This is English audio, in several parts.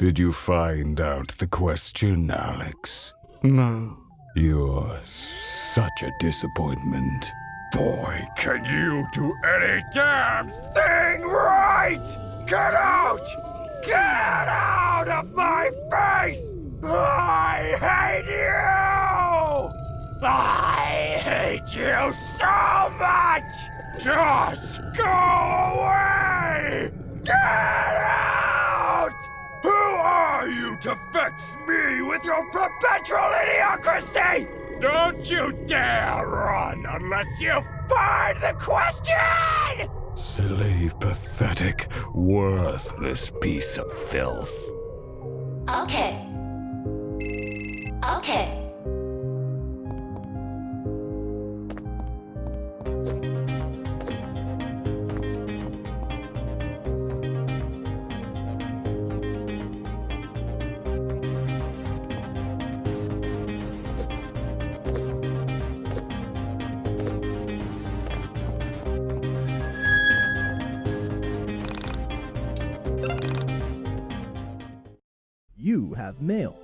Did you find out the question, Alex? No. You're such a disappointment. Boy, can you do any damn thing right! Get out! Get out of my face! I hate you! I hate you so much! Just go away! Get out! Who are you to vex me with your perpetual idiocracy? Don't you dare run unless you find the question! Silly, pathetic, worthless piece of filth. Okay. Okay. You have mail.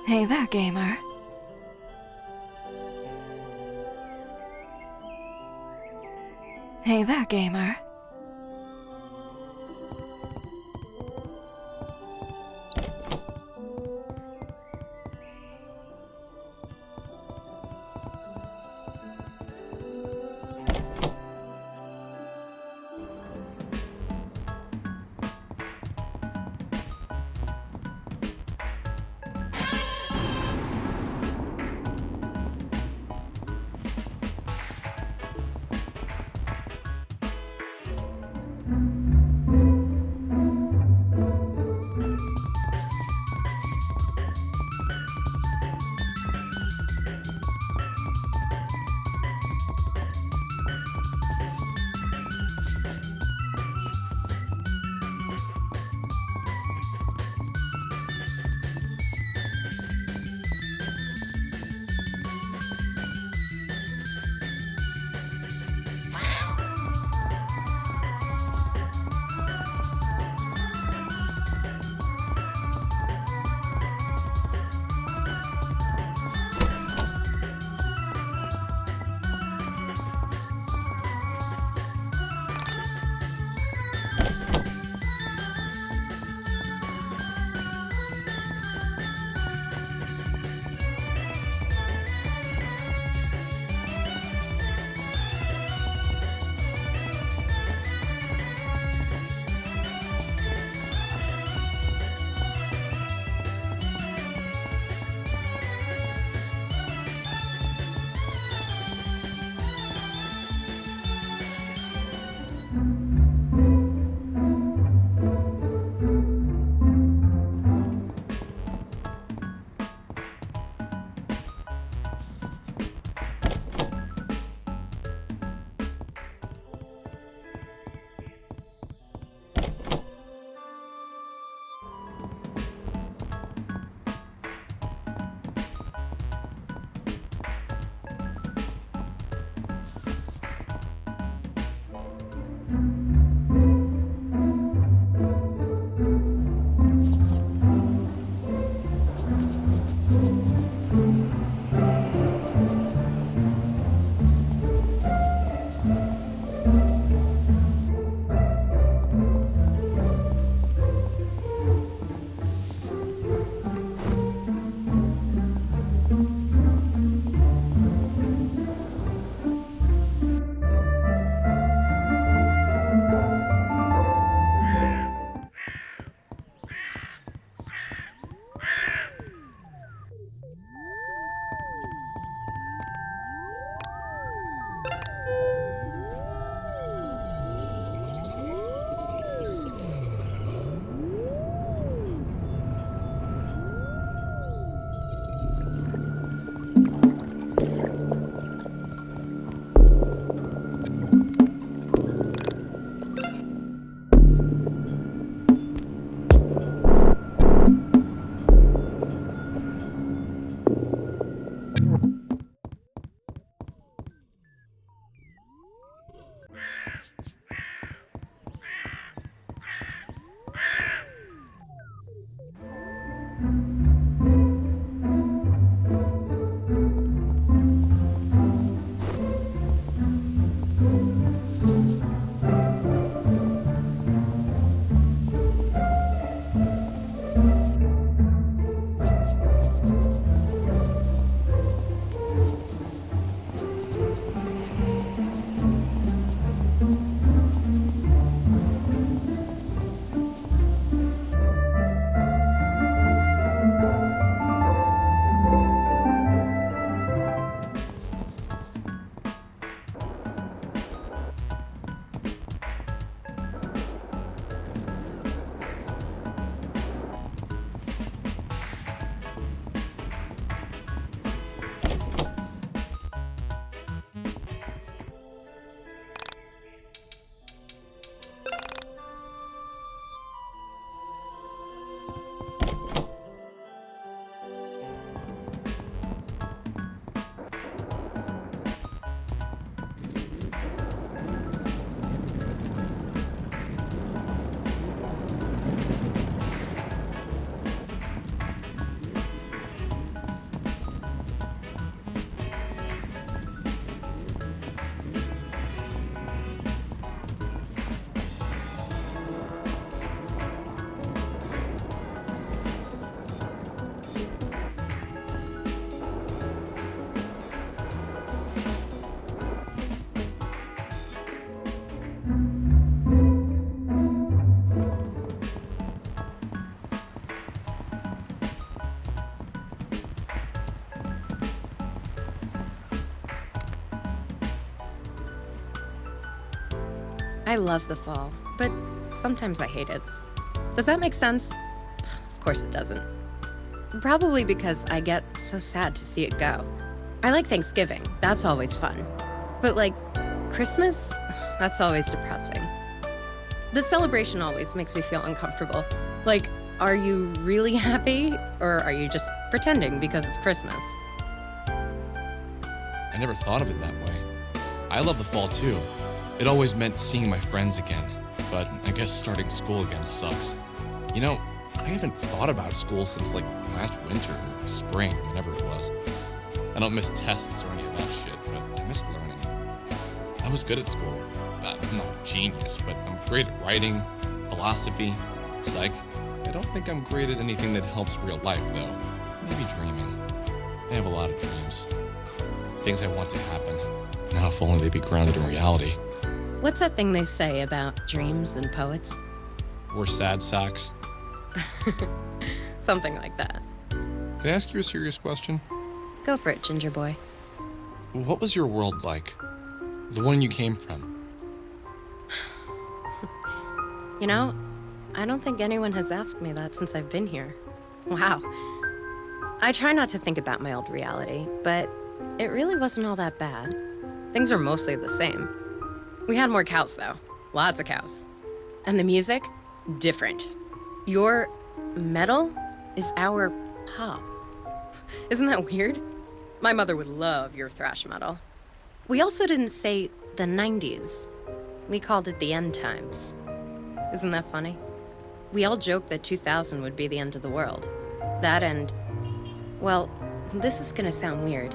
Hey there, gamer. Hey there, gamer. I love the fall, but sometimes I hate it. Does that make sense? Of course it doesn't. Probably because I get so sad to see it go. I like Thanksgiving, that's always fun. But like, Christmas? That's always depressing. The celebration always makes me feel uncomfortable. Like, are you really happy, or are you just pretending because it's Christmas? I never thought of it that way. I love the fall too. It always meant seeing my friends again, but I guess starting school again sucks. You know, I haven't thought about school since like last winter or spring, whenever it was. I don't miss tests or any of that shit, but I miss learning. I was good at school. I'm not a genius, but I'm great at writing, philosophy, psych. I don't think I'm great at anything that helps real life, though. Maybe dreaming. I have a lot of dreams. Things I want to happen. Now, if only they'd be grounded in reality. What's that thing they say about dreams and poets? We're sad sacks. Something like that. Can I ask you a serious question? Go for it, Ginger Boy. What was your world like? The one you came from? You know, I don't think anyone has asked me that since I've been here. Wow. I try not to think about my old reality, but it really wasn't all that bad. Things are mostly the same. We had more cows, though. Lots of cows. And the music? Different. Your metal is our pop. Isn't that weird? My mother would love your thrash metal. We also didn't say the 90s. We called it the end times. Isn't that funny? We all joked that 2000 would be the end of the world. That and, well, this is gonna sound weird,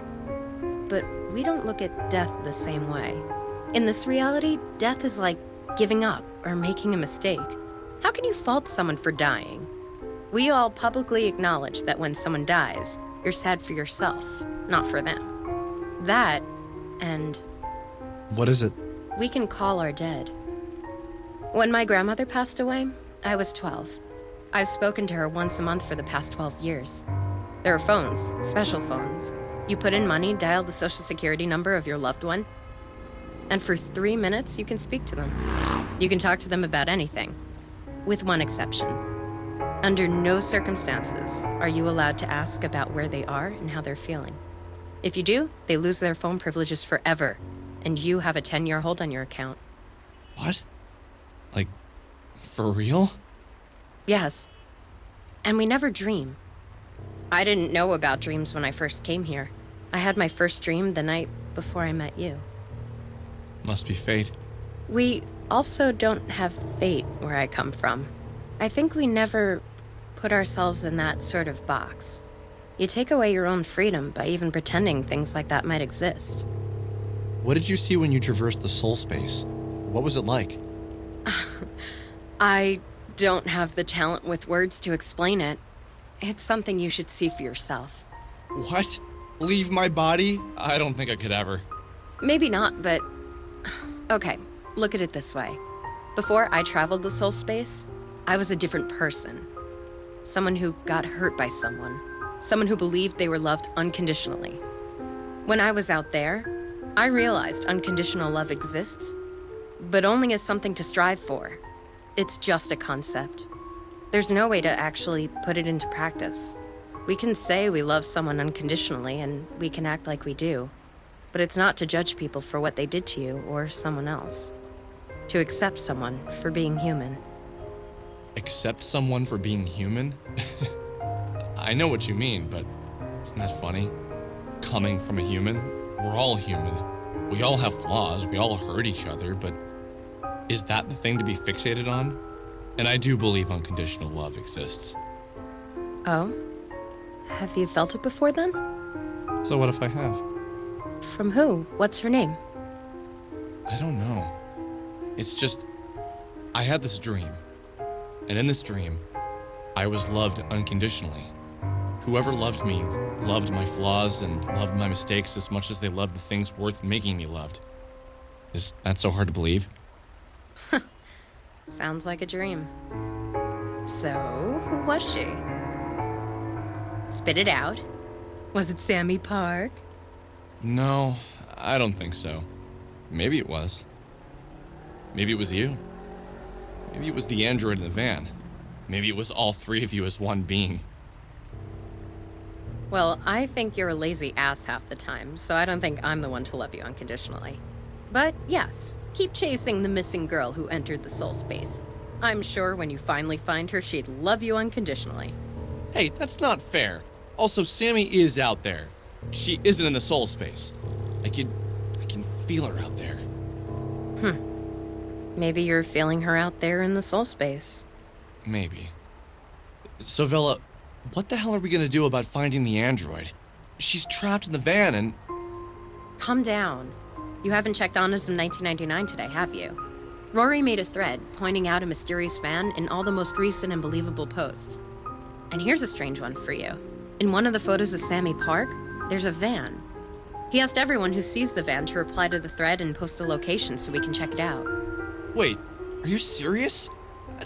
but we don't look at death the same way. In this reality, death is like giving up or making a mistake. How can you fault someone for dying? We all publicly acknowledge that when someone dies, you're sad for yourself, not for them. That, and What is it? we can call our dead. When my grandmother passed away, I was 12. I've spoken to her once a month for the past 12 years. There are phones, special phones. You put in money, dial the social security number of your loved one, and for 3 minutes, you can speak to them. You can talk to them about anything, with one exception. Under no circumstances are you allowed to ask about where they are and how they're feeling. If you do, they lose their phone privileges forever, and you have a 10-year hold on your account. What? Like, for real? Yes. And we never dream. I didn't know about dreams when I first came here. I had my first dream the night before I met you. Must be fate. We also don't have fate where I come from. I think we never put ourselves in that sort of box. You take away your own freedom by even pretending things like that might exist. What did you see when you traversed the soul space? What was it like? I don't have the talent with words to explain it. It's something you should see for yourself. What? Leave my body? I don't think I could ever. Maybe not, but... Okay, look at it this way. Before I traveled the soul space, I was a different person. Someone who got hurt by someone. Someone who believed they were loved unconditionally. When I was out there, I realized unconditional love exists, but only as something to strive for. It's just a concept. There's no way to actually put it into practice. We can say we love someone unconditionally, and we can act like we do, but it's not to judge people for what they did to you or someone else. To accept someone for being human. Accept someone for being human? I know what you mean, but isn't that funny? Coming from a human? We're all human. We all have flaws, we all hurt each other, but is that the thing to be fixated on? And I do believe unconditional love exists. Oh? Have you felt it before then? So what if I have? From who? What's her name? I don't know. It's just, I had this dream. And in this dream, I was loved unconditionally. Whoever loved me loved my flaws and loved my mistakes as much as they loved the things worth making me loved. Is that so hard to believe? Sounds like a dream. So, who was she? Spit it out. Was it Sammy Park? No, I don't think so. Maybe it was. Maybe it was you. Maybe it was the android in the van. Maybe it was all three of you as one being. Well, I think you're a lazy ass half the time, so I don't think I'm the one to love you unconditionally. But yes, keep chasing the missing girl who entered the soul space. I'm sure when you finally find her, she'd love you unconditionally. Hey, that's not fair. Also, Sammy is out there. She isn't in the soul space. I can feel her out there. Maybe you're feeling her out there in the soul space. Maybe. So, Vela, what the hell are we gonna do about finding the android? She's trapped in the van and... Calm down. You haven't checked Onism 1999 today, have you? Rory made a thread pointing out a mysterious van in all the most recent and believable posts. And here's a strange one for you. In one of the photos of Sammy Park, there's a van. He asked everyone who sees the van to reply to the thread and post a location so we can check it out. Wait, are you serious?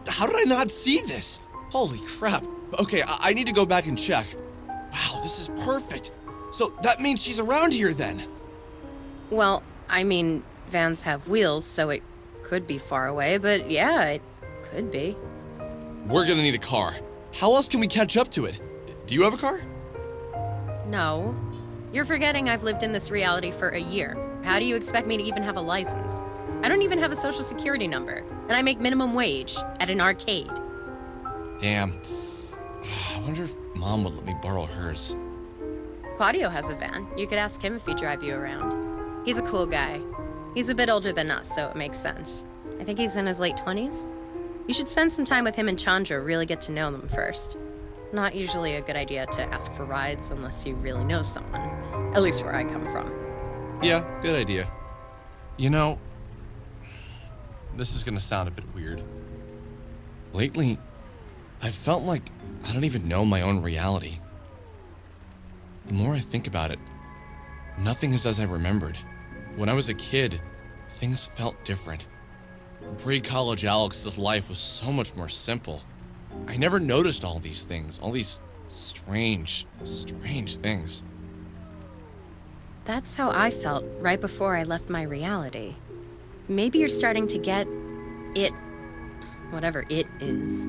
How did I not see this? Holy crap. Okay, I need to go back and check. Wow, this is perfect. So that means she's around here then. Well, I mean, vans have wheels, so it could be far away, but yeah, it could be. We're gonna need a car. How else can we catch up to it? Do you have a car? No. You're forgetting I've lived in this reality for a year. How do you expect me to even have a license? I don't even have a social security number, and I make minimum wage at an arcade. Damn. I wonder if Mom would let me borrow hers. Claudio has a van. You could ask him if he'd drive you around. He's a cool guy. He's a bit older than us, so it makes sense. I think he's in his late 20s. You should spend some time with him and Chandra, really get to know them first. Not usually a good idea to ask for rides unless you really know someone. At least where I come from. Yeah, good idea. You know, this is gonna sound a bit weird. Lately, I've felt like I don't even know my own reality. The more I think about it, nothing is as I remembered. When I was a kid, things felt different. Pre-college Alex's life was so much more simple. I never noticed all these things, all these strange things. That's how I felt right before I left my reality. Maybe you're starting to get it, whatever it is.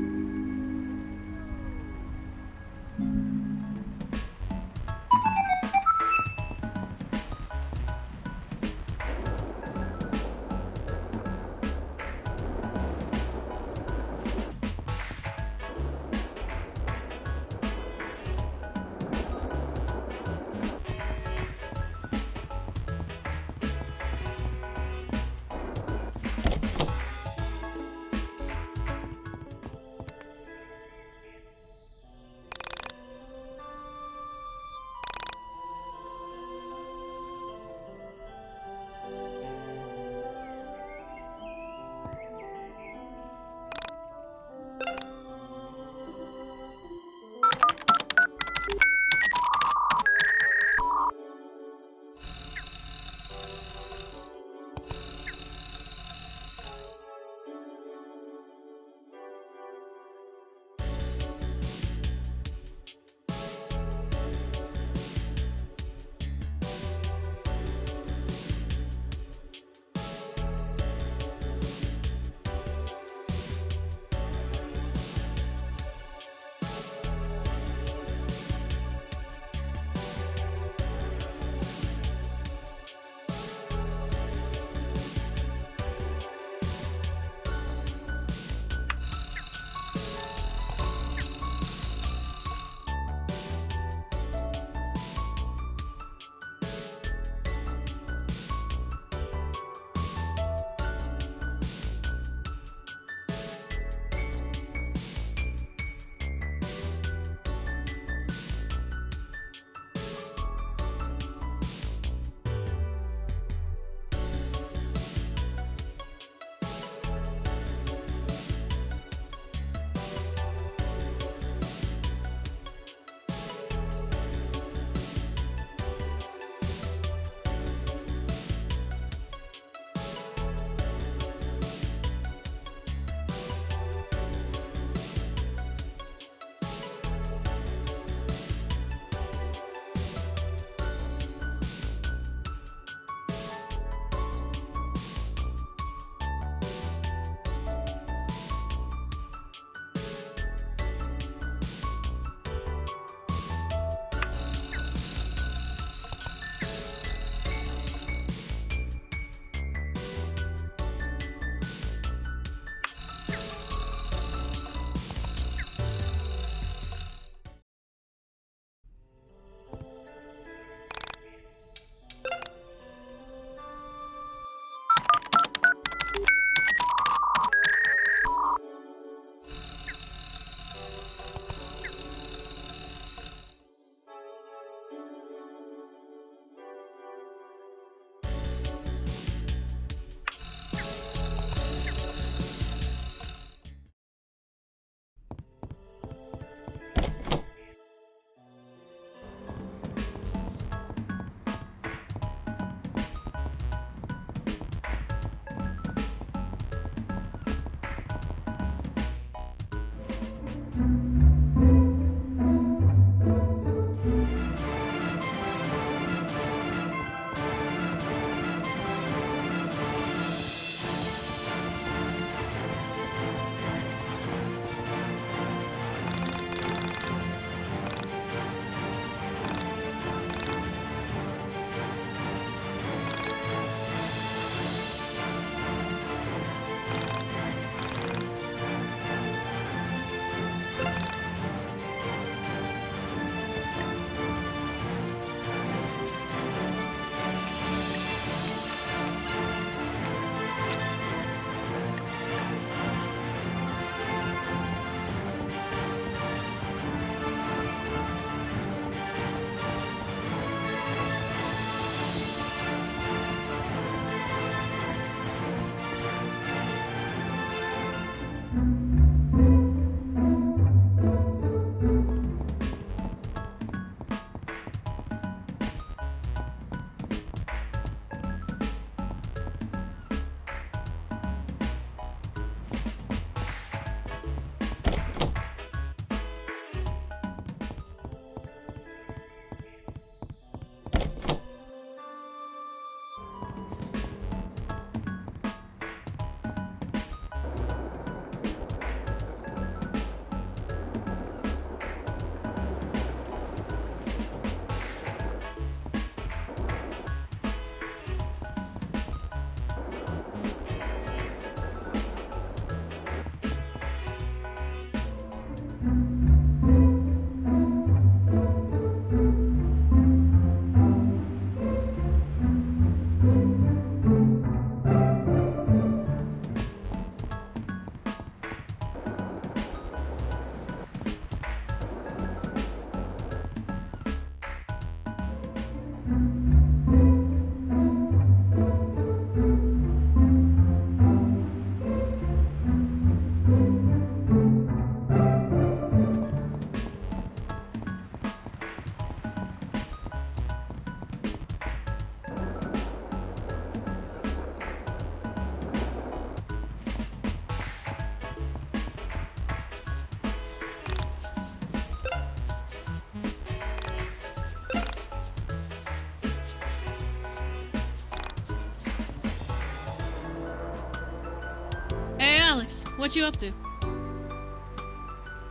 what you up to?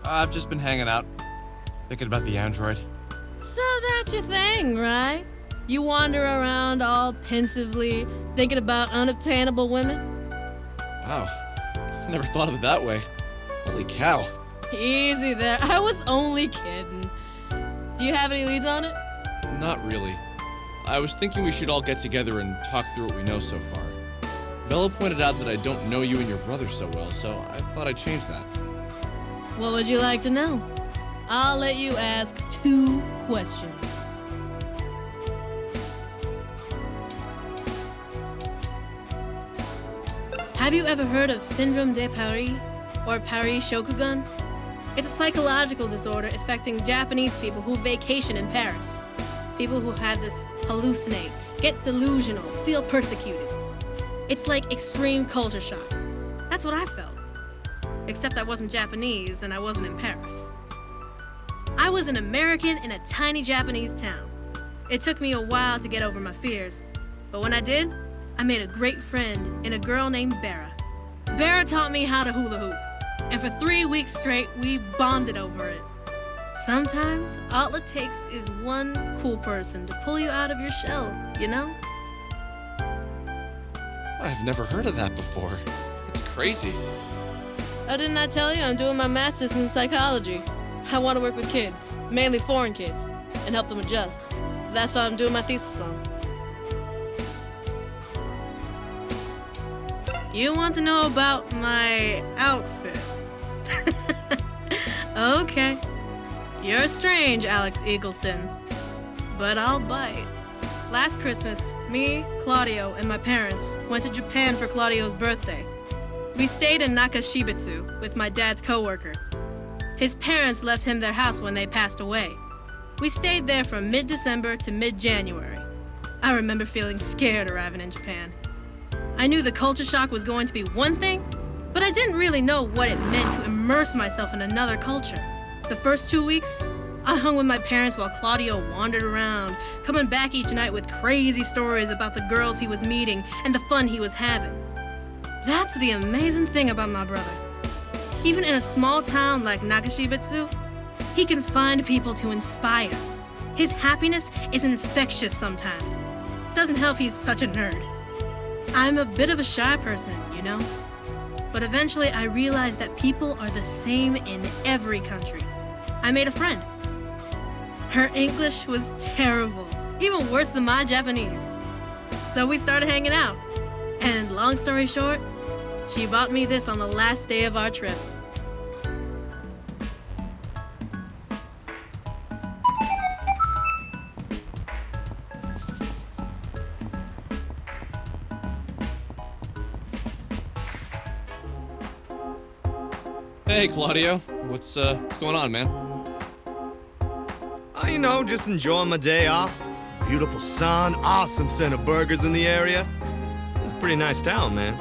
I've just been hanging out, thinking about the android. So that's your thing, right? You wander around all pensively, thinking about unobtainable women? Wow, I never thought of it that way. Holy cow. Easy there, I was only kidding. Do you have any leads on it? Not really. I was thinking we should all get together and talk through what we know so far. Bella pointed out that I don't know you and your brother so well, so I thought I'd change that. What would you like to know? I'll let you ask 2 questions. Have you ever heard of Syndrome de Paris or Paris Shokugan? It's a psychological disorder affecting Japanese people who vacation in Paris. People who have this hallucinate, get delusional, feel persecuted. It's like extreme culture shock. That's what I felt. Except I wasn't Japanese and I wasn't in Paris. I was an American in a tiny Japanese town. It took me a while to get over my fears, but when I did, I made a great friend in a girl named Bera. Bera taught me how to hula hoop, and for 3 weeks straight, we bonded over it. Sometimes, all it takes is one cool person to pull you out of your shell, you know? I've never heard of that before. It's crazy. Oh, didn't I tell you I'm doing my master's in psychology? I want to work with kids, mainly foreign kids, and help them adjust. That's what I'm doing my thesis on. You want to know about my outfit? Okay. You're strange, Alex Eagleston. But I'll bite. Last Christmas, me, Claudio, and my parents went to Japan for Claudio's birthday. We stayed in Nakashibetsu with my dad's coworker. His parents left him their house when they passed away. We stayed there from mid-December to mid-January. I remember feeling scared arriving in Japan. I knew the culture shock was going to be one thing, but I didn't really know what it meant to immerse myself in another culture. The first 2 weeks, I hung with my parents while Claudio wandered around, coming back each night with crazy stories about the girls he was meeting and the fun he was having. That's the amazing thing about my brother. Even in a small town like Nakashibetsu, he can find people to inspire. His happiness is infectious sometimes. Doesn't help he's such a nerd. I'm a bit of a shy person, you know? But eventually I realized that people are the same in every country. I made a friend. Her English was terrible, even worse than my Japanese. So we started hanging out. And long story short, she bought me this on the last day of our trip. Hey, Claudio. What's going on, man? You know, just enjoying my day off. Beautiful sun, awesome scent of burgers in the area. It's a pretty nice town, man.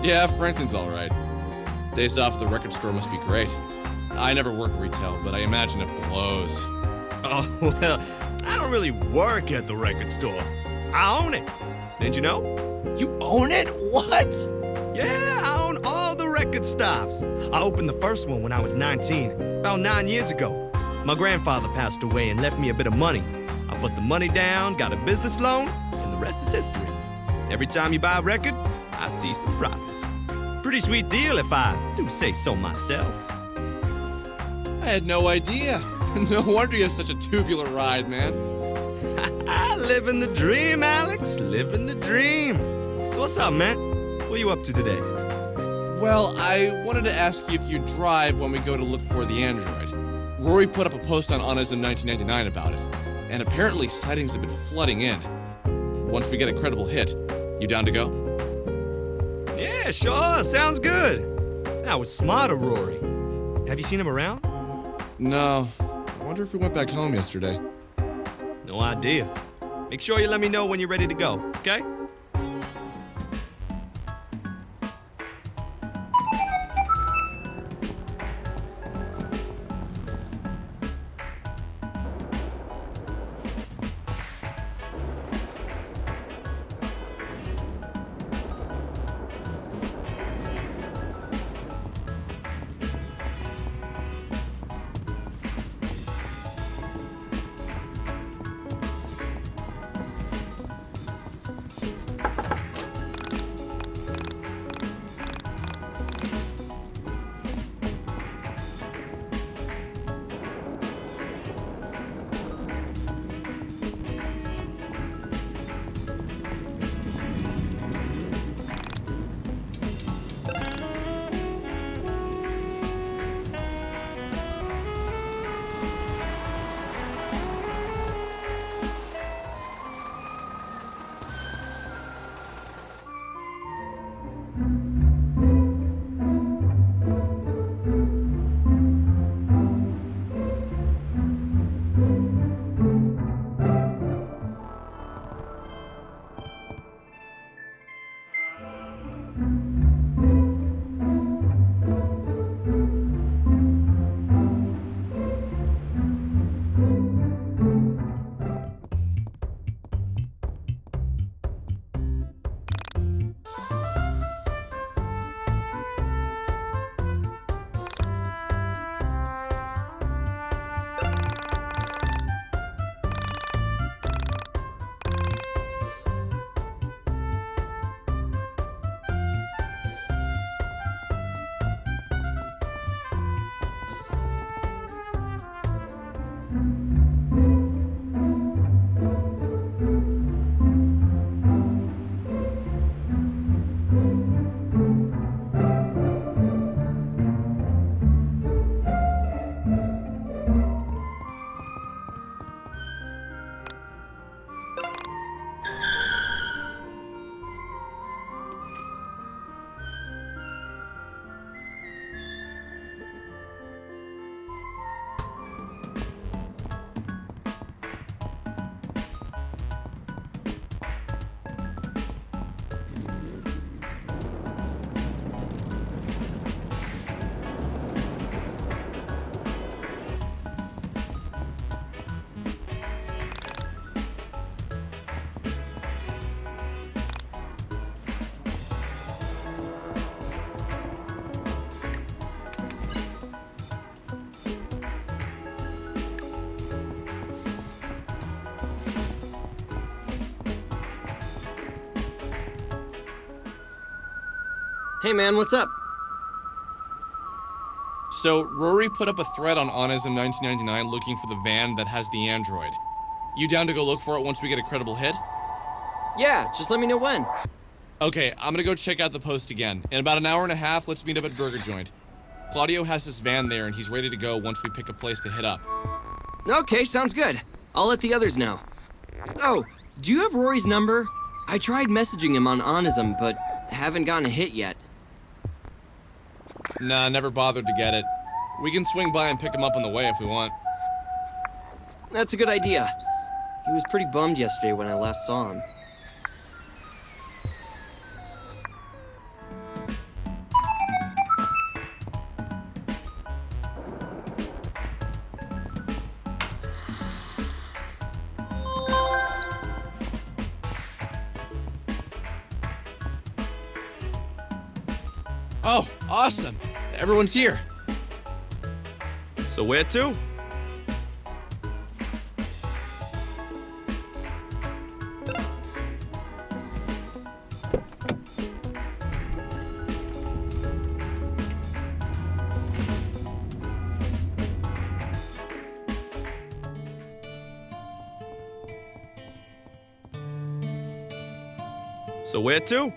Yeah, Franklin's all right. Days off at the record store must be great. I never work retail, but I imagine it blows. Oh, well, I don't really work at the record store. I own it. Didn't you know? You own it? What? Yeah, I own all the record stops. I opened the first one when I was 19, about 9 years ago. My grandfather passed away and left me a bit of money. I put the money down, got a business loan, and the rest is history. Every time you buy a record, I see some profits. Pretty sweet deal if I do say so myself. I had no idea. No wonder you have such a tubular ride, man. Living the dream, Alex. Living the dream. So what's up, man? What are you up to today? Well, I wanted to ask you if you drive when we go to look for the android. Rory put up a post on Honism 1999 about it, and apparently sightings have been flooding in. Once we get a credible hit, you down to go? Yeah, sure. Sounds good. That was smart of Rory. Have you seen him around? No. I wonder if we went back home yesterday. No idea. Make sure you let me know when you're ready to go, okay? Hey man, what's up? So, Rory put up a thread on Onism 1999 looking for the van that has the android. You down to go look for it once we get a credible hit? Yeah, just let me know when. Okay, I'm gonna go check out the post again. In about an hour and a half, let's meet up at Burger Joint. Claudio has this van there and he's ready to go once we pick a place to hit up. Okay, sounds good. I'll let the others know. Oh, do you have Rory's number? I tried messaging him on Onism, but haven't gotten a hit yet. Nah, never bothered to get it. We can swing by and pick him up on the way if we want. That's a good idea. He was pretty bummed yesterday when I last saw him. Oh, awesome! Everyone's here. So where to? So where to?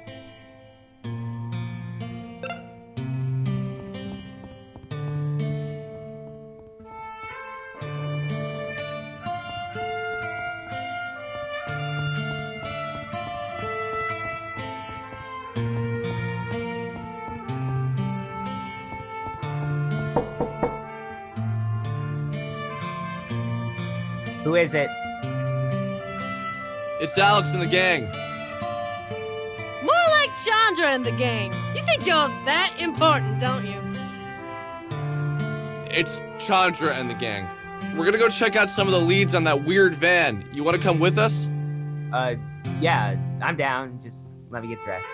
Who is it? It's Alex and the gang. More like Chandra and the gang. You think you're that important, don't you? It's Chandra and the gang. We're gonna go check out some of the leads on that weird van. You wanna come with us? Yeah, I'm down. Just let me get dressed.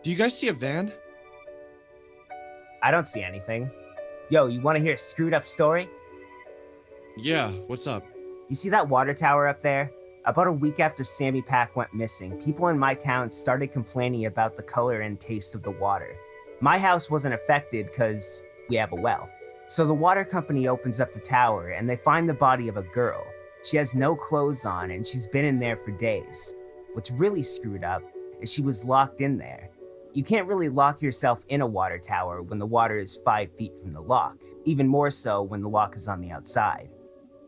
Do you guys see a van? I don't see anything. Yo, you want to hear a screwed up story? Yeah, what's up? You see that water tower up there? About a week after Sammy Pack went missing, people in my town started complaining about the color and taste of the water. My house wasn't affected because we have a well. So the water company opens up the tower and they find the body of a girl. She has no clothes on and she's been in there for days. What's really screwed up is she was locked in there. You can't really lock yourself in a water tower when the water is 5 feet from the lock, even more so when the lock is on the outside.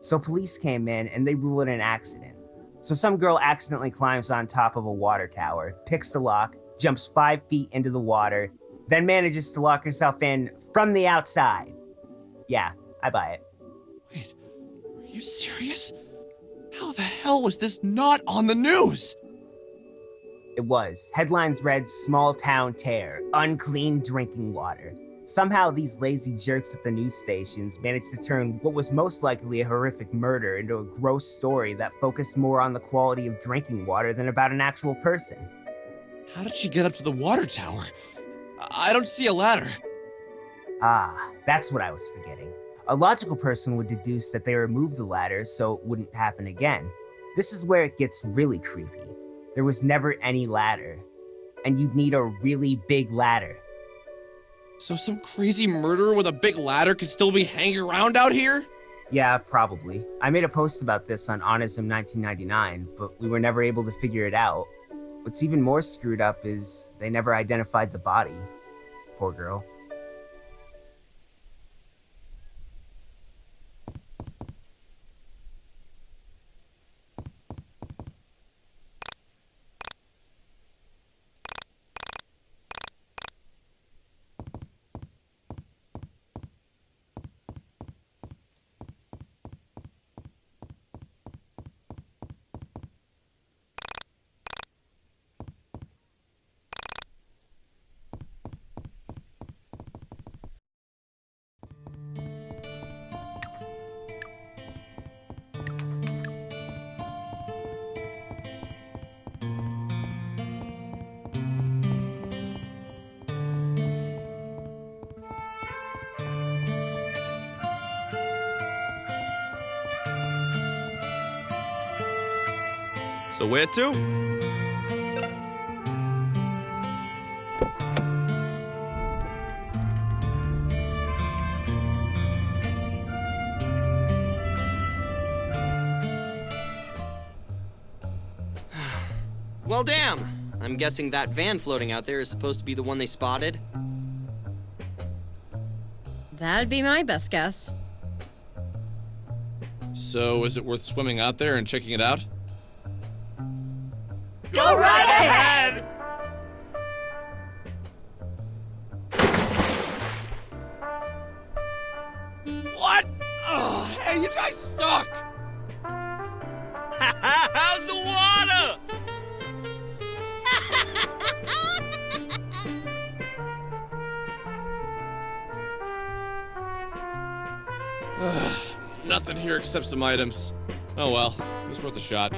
So police came in and they ruled it an accident. So some girl accidentally climbs on top of a water tower, picks the lock, jumps 5 feet into the water, then manages to lock herself in from the outside. Yeah, I buy it. Wait, are you serious? How the hell was this not on the news? It was. Headlines read, "Small town tear, unclean drinking water." Somehow these lazy jerks at the news stations managed to turn what was most likely a horrific murder into a gross story that focused more on the quality of drinking water than about an actual person. How did she get up to the water tower? I don't see a ladder. Ah, that's what I was forgetting. A logical person would deduce that they removed the ladder so it wouldn't happen again. This is where it gets really creepy. There was never any ladder, and you'd need a really big ladder. So some crazy murderer with a big ladder could still be hanging around out here? Yeah, probably. I made a post about this on Onism 1999, but we were never able to figure it out. What's even more screwed up is they never identified the body. Poor girl. So where to? Well, damn. I'm guessing that van floating out there is supposed to be the one they spotted. That'd be my best guess. So, is it worth swimming out there and checking it out? Go right ahead! What? Oh, hey, you guys suck! How's the water? Nothing here except some items. Oh well, it was worth a shot.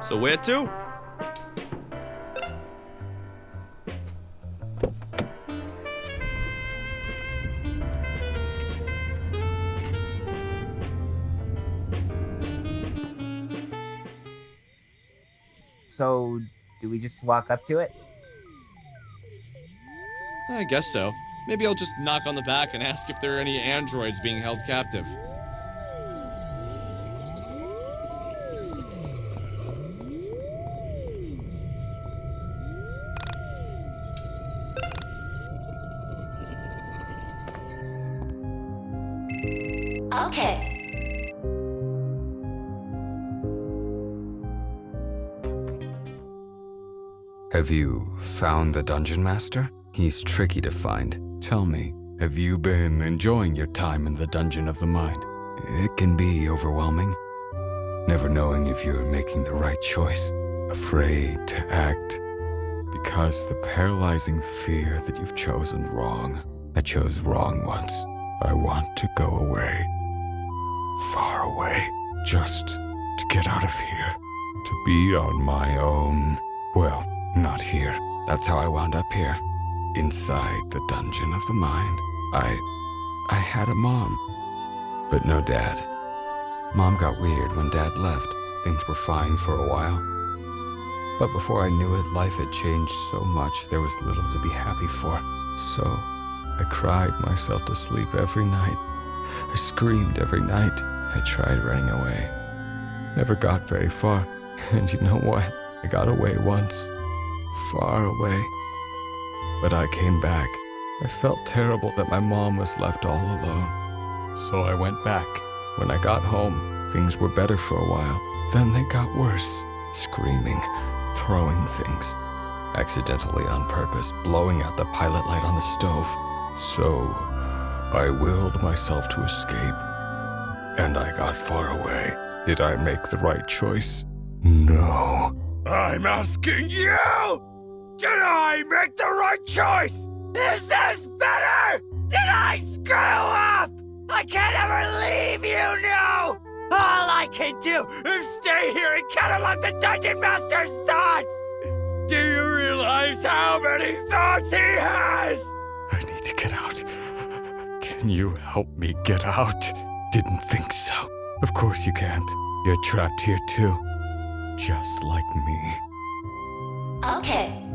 So where to? So, do we just walk up to it? I guess so. Maybe I'll just knock on the back and ask if there are any androids being held captive. Okay. Have you found the dungeon master? He's tricky to find. Tell me, have you been enjoying your time in the dungeon of the mind? It can be overwhelming, never knowing if you're making the right choice, afraid to act, because the paralyzing fear that you've chosen wrong. I chose wrong once. I want to go away. Far away. Just to get out of here. To be on my own. Well, not here. That's how I wound up here. Inside the dungeon of the mind. I had a mom, but no dad. Mom got weird when Dad left. Things were fine for a while. But before I knew it, life had changed so much there was little to be happy for. So I cried myself to sleep every night. I screamed every night. I tried running away. Never got very far. And you know what? I got away once. Far away. But I came back. I felt terrible that my mom was left all alone. So I went back. When I got home, things were better for a while. Then they got worse. Screaming, throwing things. Accidentally on purpose, blowing out the pilot light on the stove. So I willed myself to escape. And I got far away. Did I make the right choice? No. I'm asking you! Did I make the right choice? Is this better? Did I screw up? I can't ever leave you now! All I can do is stay here and count among the Dungeon Master's thoughts! Do you realize how many thoughts he has? I need to get out. Can you help me get out? Didn't think so. Of course you can't. You're trapped here too. Just like me. Okay.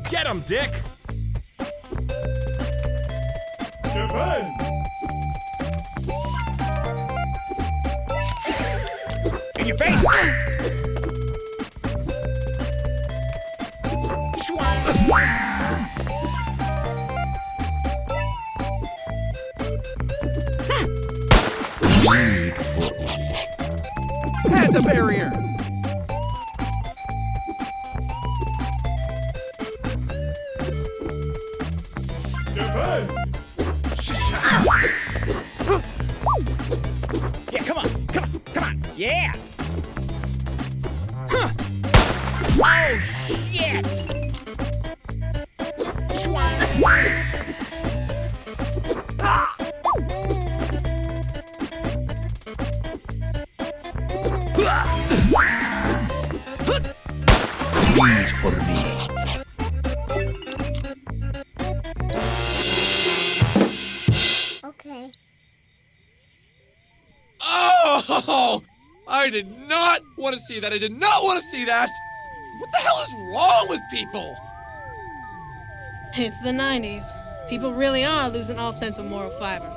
Get him, Dick! In your face! At the barrier! Oh, I did not want to see that. I did not want to see that. What the hell is wrong with people? It's the 90s. People really are losing all sense of moral fiber.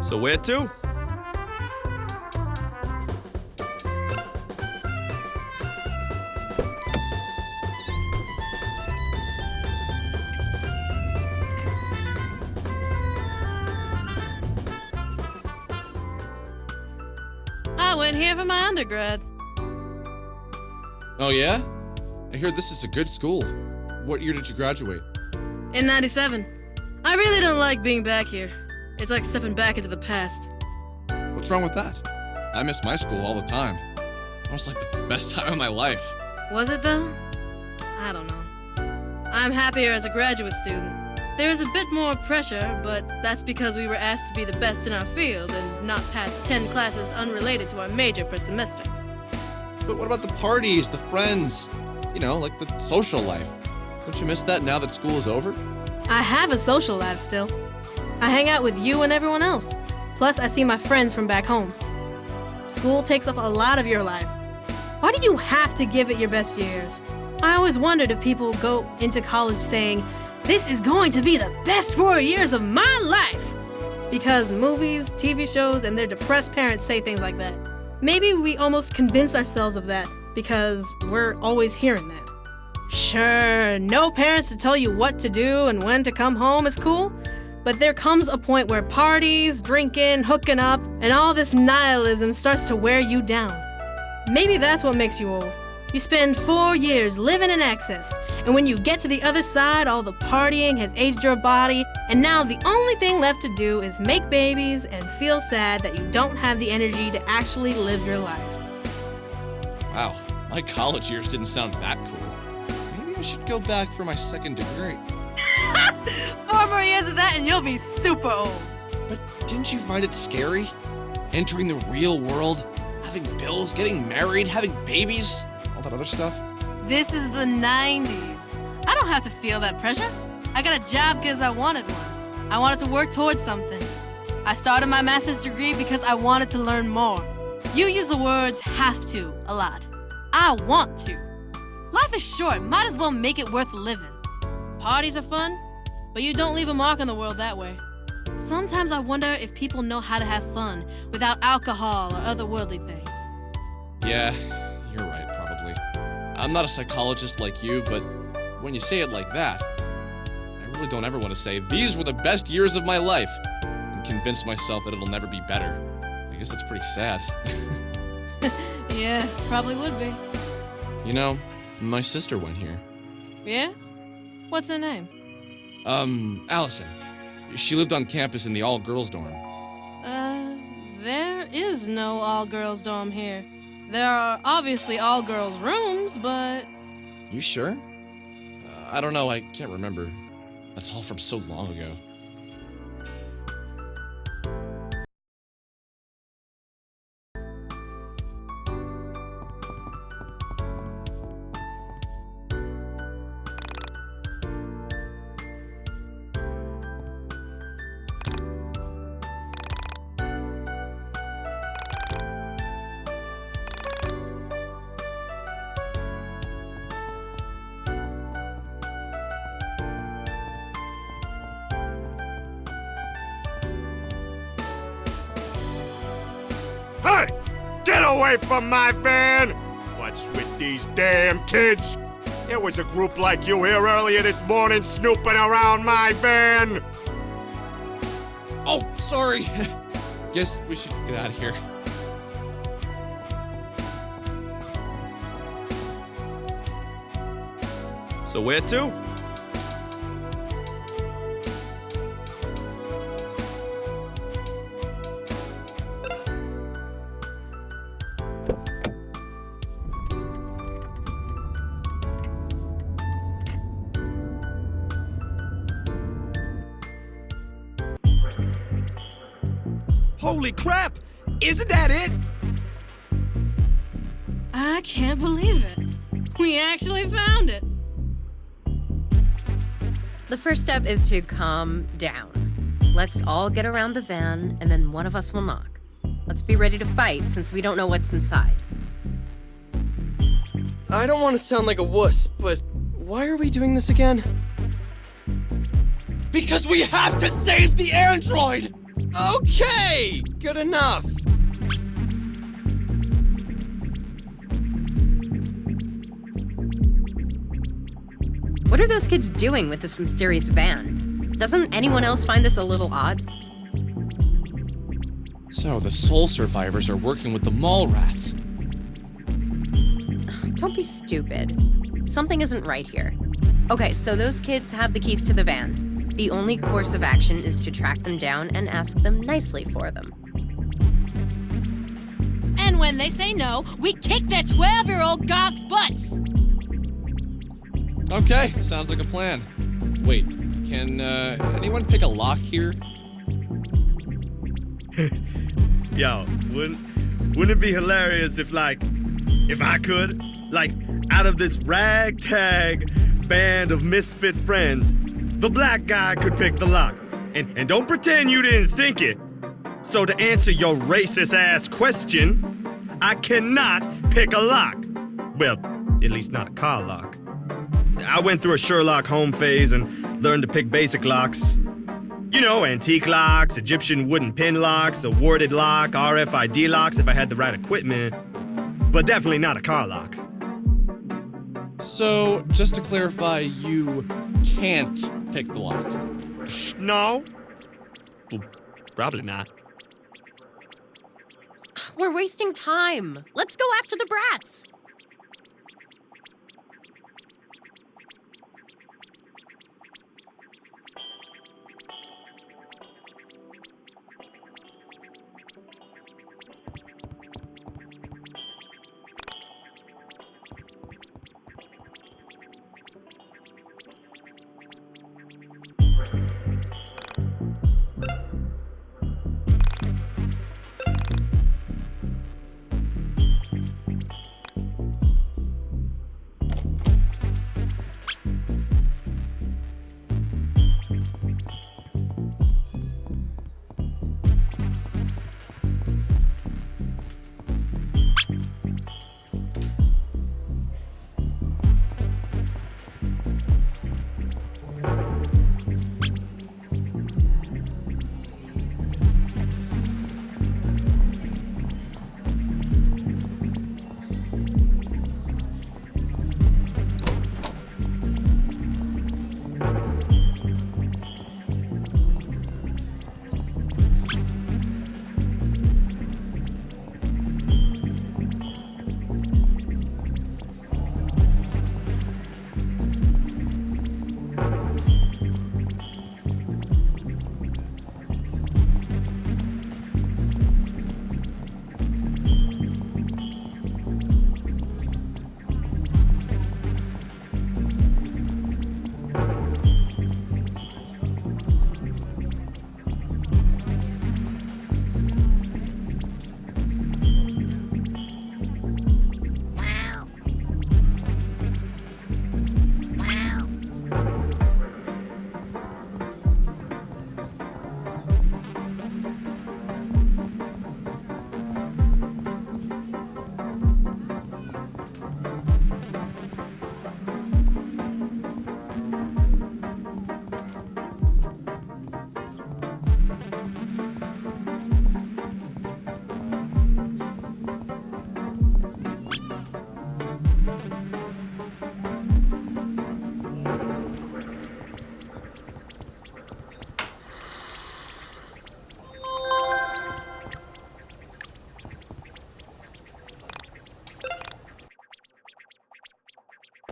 So where to? I went here for my undergrad. Oh yeah? I hear this is a good school. What year did you graduate? In 97. I really don't like being back here. It's like stepping back into the past. What's wrong with that? I miss my school all the time. It was like the best time of my life. Was it though? I don't know. I'm happier as a graduate student. There's a bit more pressure, but that's because we were asked to be the best in our field and not pass 10 classes unrelated to our major per semester. But what about the parties, the friends? You know, like the social life. Don't you miss that now that school is over? I have a social life still. I hang out with you and everyone else. Plus, I see my friends from back home. School takes up a lot of your life. Why do you have to give it your best years? I always wondered if people go into college saying, "This is going to be the best 4 years of my life," because movies, TV shows, and their depressed parents say things like that. Maybe we almost convince ourselves of that because we're always hearing that. Sure, no parents to tell you what to do and when to come home is cool, but there comes a point where parties, drinking, hooking up, and all this nihilism starts to wear you down. Maybe that's what makes you old. You spend 4 years living in excess, and when you get to the other side, all the partying has aged your body, and now the only thing left to do is make babies and feel sad that you don't have the energy to actually live your life. Wow, my college years didn't sound that cool. Maybe I should go back for my second degree. 4 more years of that and you'll be super old. But didn't you find it scary? Entering the real world, having bills, getting married, having babies, all that other stuff? This is the 90s. I don't have to feel that pressure. I got a job because I wanted one. I wanted to work towards something. I started my master's degree because I wanted to learn more. You use the words have to a lot. I want to. Life is short, might as well make it worth living. Parties are fun, but you don't leave a mark on the world that way. Sometimes I wonder if people know how to have fun without alcohol or other worldly things. Yeah, you're right, probably. I'm not a psychologist like you, but when you say it like that, I really don't ever want to say, these were the best years of my life, and convince myself that it'll never be better. I guess that's pretty sad. Yeah, probably would be. You know, my sister went here. Yeah? What's her name? Allison. She lived on campus in the all-girls dorm. There is no all-girls dorm here. There are obviously all-girls rooms, but... You sure? I don't know, I can't remember. That's all from so long ago. Hey! Get away from my van! What's with these damn kids? There was a group like you here earlier this morning snooping around my van. Oh, sorry. Guess we should get out of here. So where to? Holy crap! Isn't that it? I can't believe it. We actually found it. The first step is to calm down. Let's all get around the van, and then one of us will knock. Let's be ready to fight, since we don't know what's inside. I don't want to sound like a wuss, but why are we doing this again? Because we have to save the android! Okay, good enough. What are those kids doing with this mysterious van? Doesn't anyone else find this a little odd? So the soul survivors are working with the mall rats. Don't be stupid. Something isn't right here. Okay, so those kids have the keys to the van. The only course of action is to track them down and ask them nicely for them. And when they say no, we kick their 12-year-old goth butts. Okay, sounds like a plan. Wait, can anyone pick a lock here? Yo, wouldn't it be hilarious if I could? Like, out of this ragtag band of misfit friends, the black guy could pick the lock. And don't pretend you didn't think it. So to answer your racist-ass question, I cannot pick a lock. Well, at least not a car lock. I went through a Sherlock Holmes phase and learned to pick basic locks. You know, antique locks, Egyptian wooden pin locks, a warded lock, RFID locks if I had the right equipment. But definitely not a car lock. So, just to clarify, you can't pick the lock. No. Well, probably not. We're wasting time. Let's go after the brats.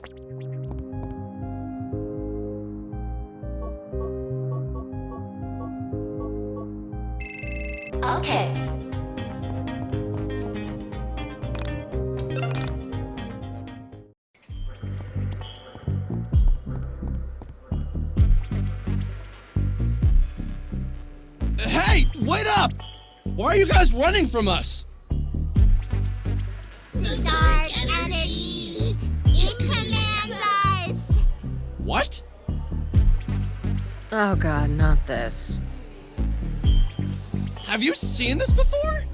Okay. Hey, wait up! Why are you guys running from us? The dark energy, it commands us! What? Oh god, not this. Have you seen this before?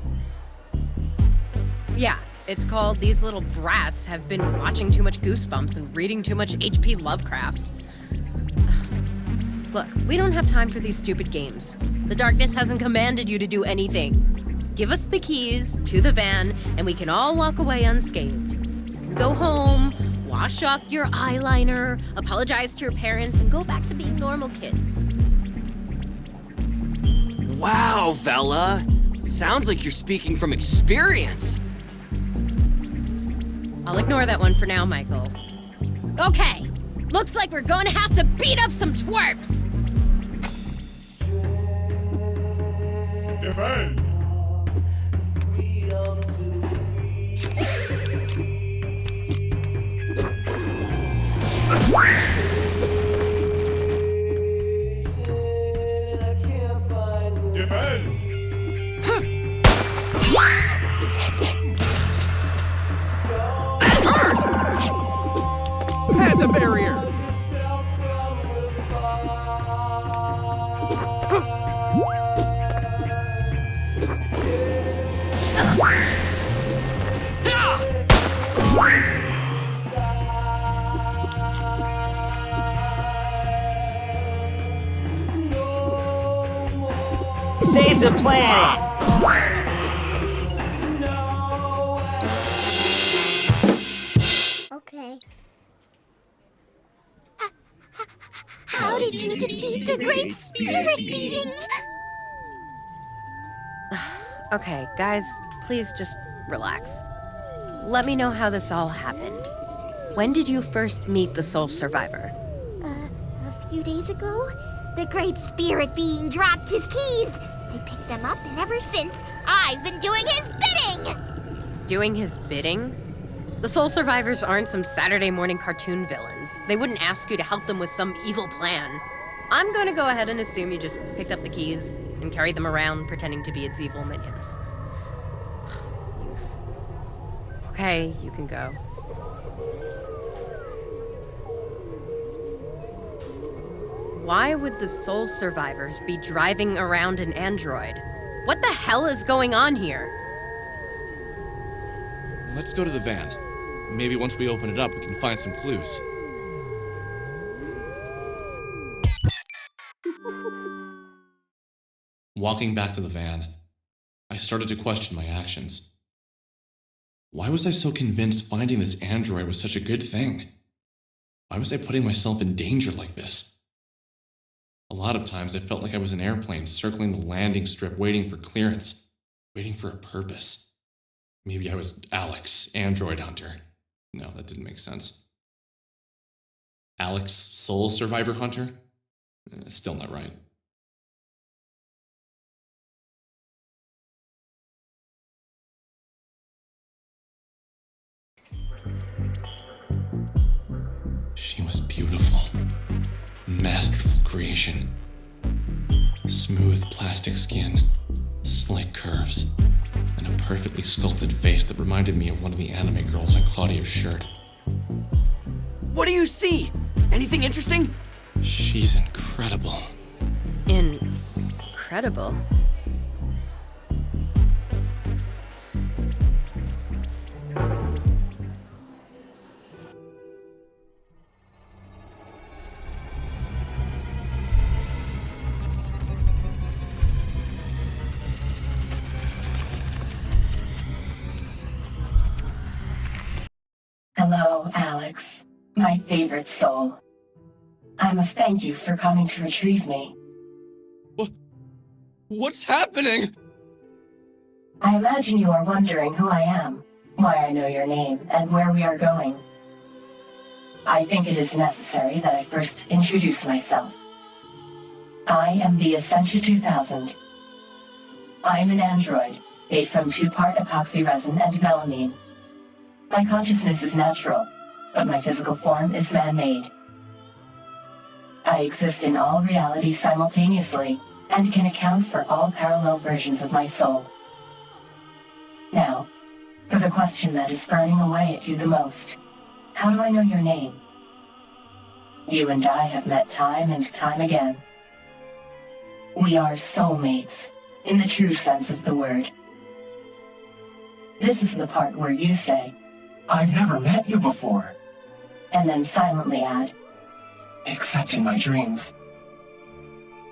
Yeah, it's called These Little Brats Have Been Watching Too Much Goosebumps and Reading Too Much H.P. Lovecraft. Look, we don't have time for these stupid games. The darkness hasn't commanded you to do anything. Give us the keys to the van, and we can all walk away unscathed. You can go home, wash off your eyeliner, apologize to your parents, and go back to being normal kids. Wow, Vella. Sounds like you're speaking from experience. I'll ignore that one for now, Michael. Okay, looks like we're going to have to beat up some twerps! Defend! Defend! Plant the barrier! Save the planet! Okay. How did you defeat the Great Spirit Being? Okay, guys, please just relax. Let me know how this all happened. When did you first meet the Soul Survivor? A few days ago, the Great Spirit Being dropped his keys. I picked them up, and ever since, I've been doing his bidding! Doing his bidding? The Soul Survivors aren't some Saturday morning cartoon villains. They wouldn't ask you to help them with some evil plan. I'm gonna go ahead and assume you just picked up the keys and carried them around pretending to be its evil minions. Youth. Okay, you can go. Why would the Soul Survivors be driving around an android? What the hell is going on here? Let's go to the van. Maybe once we open it up, we can find some clues. Walking back to the van, I started to question my actions. Why was I so convinced finding this android was such a good thing? Why was I putting myself in danger like this? A lot of times I felt like I was an airplane circling the landing strip waiting for clearance, waiting for a purpose. Maybe I was Alex, android hunter. No, that didn't make sense. Alex, soul survivor hunter? Still not right. She was beautiful. Masterful creation. Smooth plastic skin, slick curves, and a perfectly sculpted face that reminded me of one of the anime girls on Claudio's shirt. What do you see? Anything interesting? She's incredible. Incredible? Hello, Alex, my favorite soul. I must thank you for coming to retrieve me. What's happening? I imagine you are wondering who I am, why I know your name, and where we are going. I think it is necessary that I first introduce myself. I am the Essentia 2000. I am an android, made from 2-part epoxy resin and melamine. My consciousness is natural, but my physical form is man-made. I exist in all realities simultaneously, and can account for all parallel versions of my soul. Now, for the question that is burning away at you the most. How do I know your name? You and I have met time and time again. We are soulmates, in the true sense of the word. This is the part where you say, "I've never met you before," and then silently add, "Except in my dreams."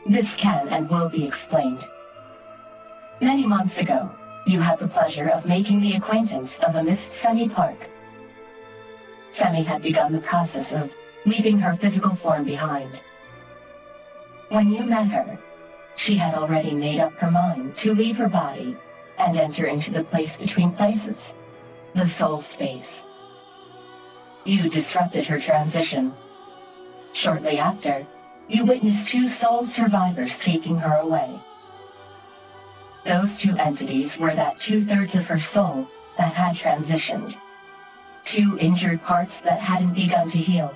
This can and will be explained. Many months ago, you had the pleasure of making the acquaintance of a Miss Semi Park. Semi had begun the process of leaving her physical form behind. When you met her, she had already made up her mind to leave her body and enter into the place between places, the soul space. You disrupted her transition. Shortly after, you witnessed 2 soul survivors taking her away. Those 2 entities were that 2/3 of her soul that had transitioned. 2 injured parts that hadn't begun to heal.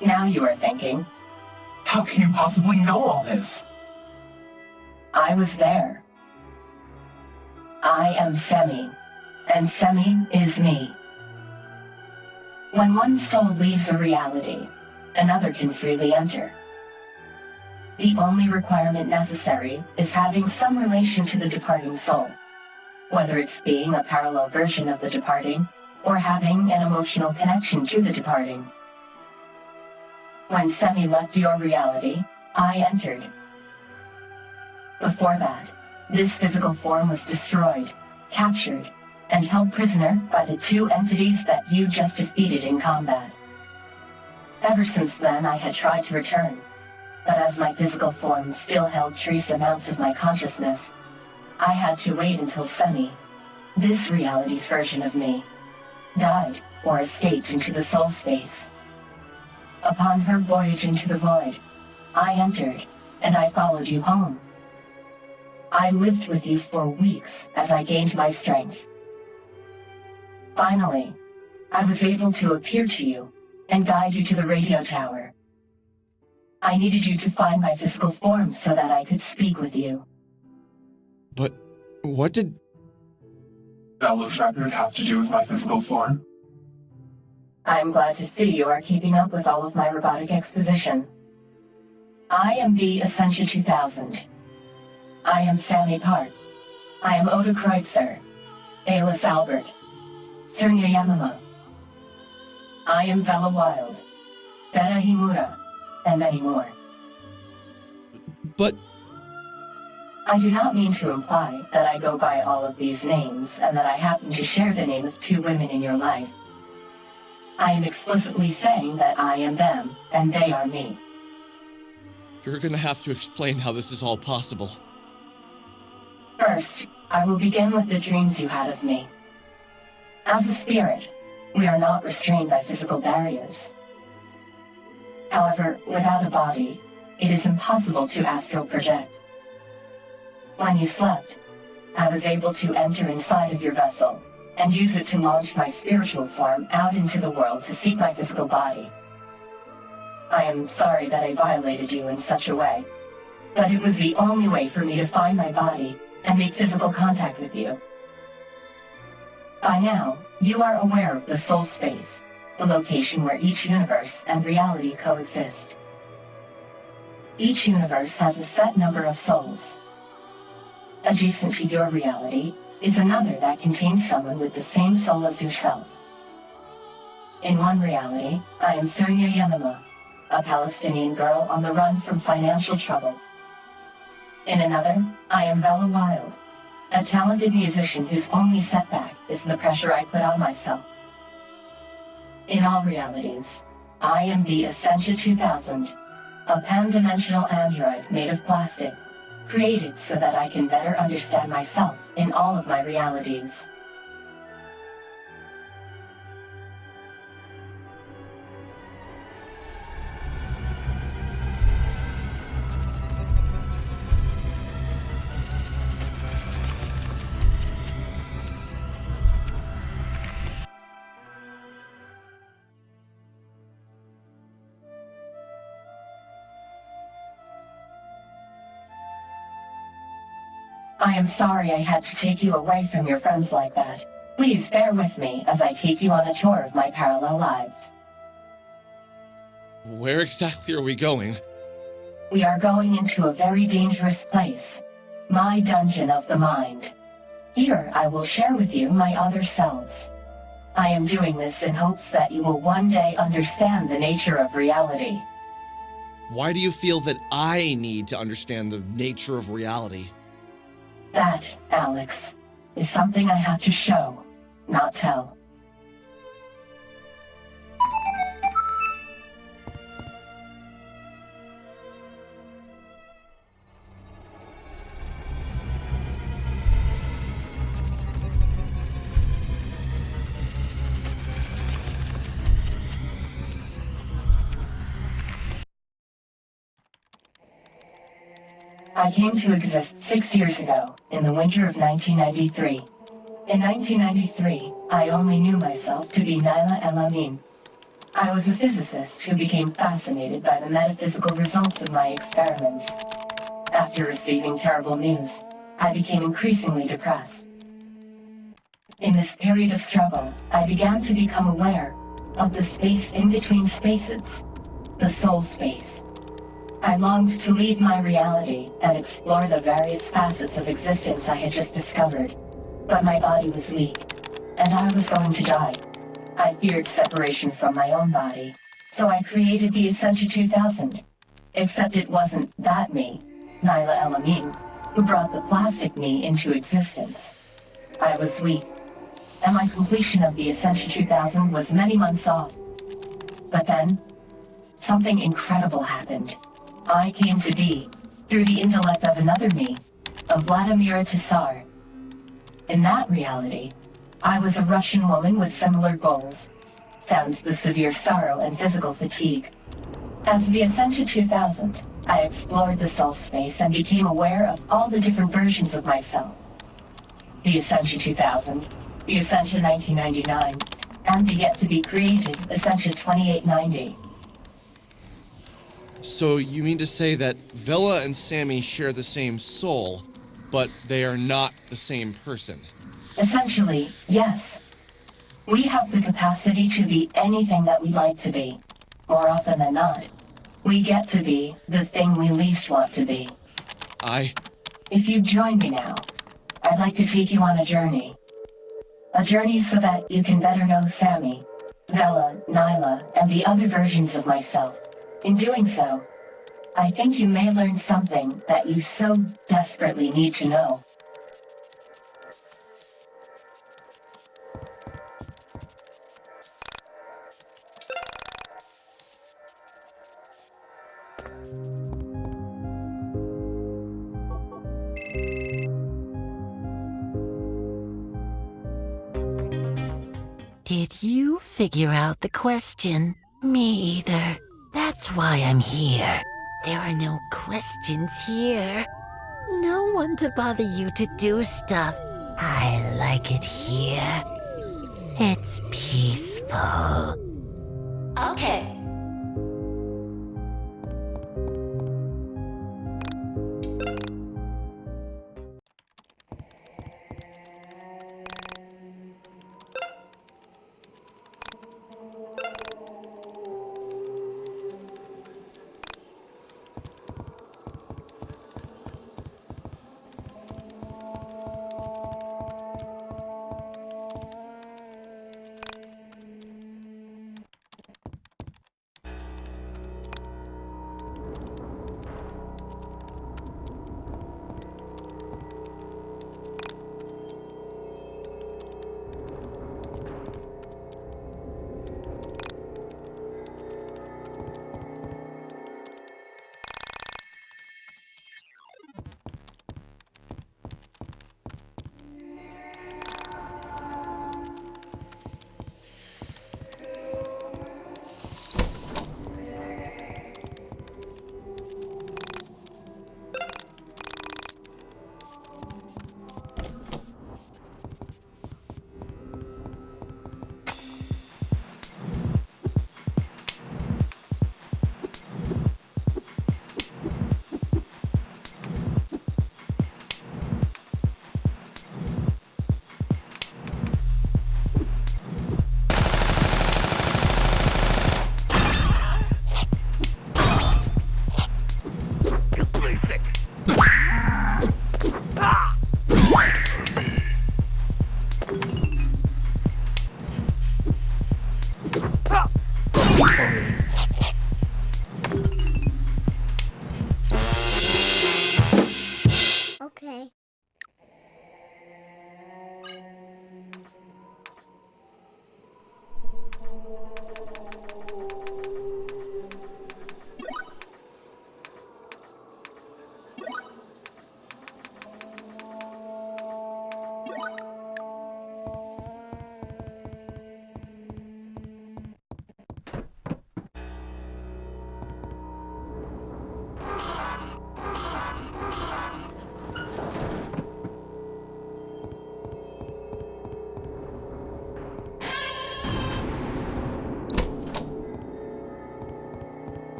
Now you are thinking, how can you possibly know all this? I was there. I am Semi, and Semi is me. When one soul leaves a reality, another can freely enter. The only requirement necessary is having some relation to the departing soul, whether it's being a parallel version of the departing or having an emotional connection to the departing. When Semi left your reality, I entered. Before that, this physical form was destroyed, captured, and held prisoner by the 2 entities that you just defeated in combat. Ever since then, I had tried to return, but as my physical form still held trace amounts of my consciousness, I had to wait until Semi, this reality's version of me, died or escaped into the soul space. Upon her voyage into the void, I entered, and I followed you home. I lived with you for weeks as I gained my strength. Finally, I was able to appear to you and guide you to the radio tower. I needed you to find my physical form so that I could speak with you. But what did Bella's record have to do with my physical form? I am glad to see you are keeping up with all of my robotic exposition. I am the Essentia 2000. I am Sammy Park. I am Oda Kreutzer, Alice Albert, Surya Yamama. I am Bella Wild, Beta Himura, and many more. But I do not mean to imply that I go by all of these names and that I happen to share the name of 2 women in your life. I am explicitly saying that I am them, and they are me. You're gonna have to explain how this is all possible. First, I will begin with the dreams you had of me. As a spirit, we are not restrained by physical barriers. However, without a body, it is impossible to astral project. When you slept, I was able to enter inside of your vessel and use it to launch my spiritual form out into the world to seek my physical body. I am sorry that I violated you in such a way, but it was the only way for me to find my body and make physical contact with you. By now, you are aware of the soul space, the location where each universe and reality coexist. Each universe has a set number of souls. Adjacent to your reality is another that contains someone with the same soul as yourself. In one reality, I am Surya Yamama, a Palestinian girl on the run from financial trouble. In another, I am Bella Wild, a talented musician whose only setback is the pressure I put on myself. In all realities, I am the Essentia 2000, a pan-dimensional android made of plastic, created so that I can better understand myself in all of my realities. I am sorry I had to take you away from your friends like that. Please bear with me as I take you on a tour of my parallel lives. Where exactly are we going? We are going into a very dangerous place. My dungeon of the mind. Here I will share with you my other selves. I am doing this in hopes that you will one day understand the nature of reality. Why do you feel that I need to understand the nature of reality? That, Alex, is something I have to show, not tell. I came to exist 6 years ago, in the winter of 1993. In 1993, I only knew myself to be Nyla Elamin. I was a physicist who became fascinated by the metaphysical results of my experiments. After receiving terrible news, I became increasingly depressed. In this period of struggle, I began to become aware of the space in between spaces, the soul space. I longed to leave my reality and explore the various facets of existence I had just discovered. But my body was weak, and I was going to die. I feared separation from my own body, so I created the Essentia 2000. Except it wasn't that me, Nyla Elamin, who brought the plastic me into existence. I was weak, and my completion of the Essentia 2000 was many months off. But then, something incredible happened. I came to be, through the intellect of another me, of Vladimir Tsar. In that reality, I was a Russian woman with similar goals, sans the severe sorrow and physical fatigue. As the Essentia 2000, I explored the soul space and became aware of all the different versions of myself. The Essentia 2000, the Essentia 1999, and the yet-to-be-created Essentia 2890. So you mean to say that Vela and Sammy share the same soul, but they are not the same person? Essentially, yes. We have the capacity to be anything that we like to be. More often than not, we get to be the thing we least want to be. If you join me now, I'd like to take you on a journey. A journey so that you can better know Sammy, Vela, Nyla, and the other versions of myself. In doing so, I think you may learn something that you so desperately need to know. Did you figure out the question? Me either. That's why I'm here. There are no questions here. No one to bother you to do stuff. I like it here. It's peaceful. Okay.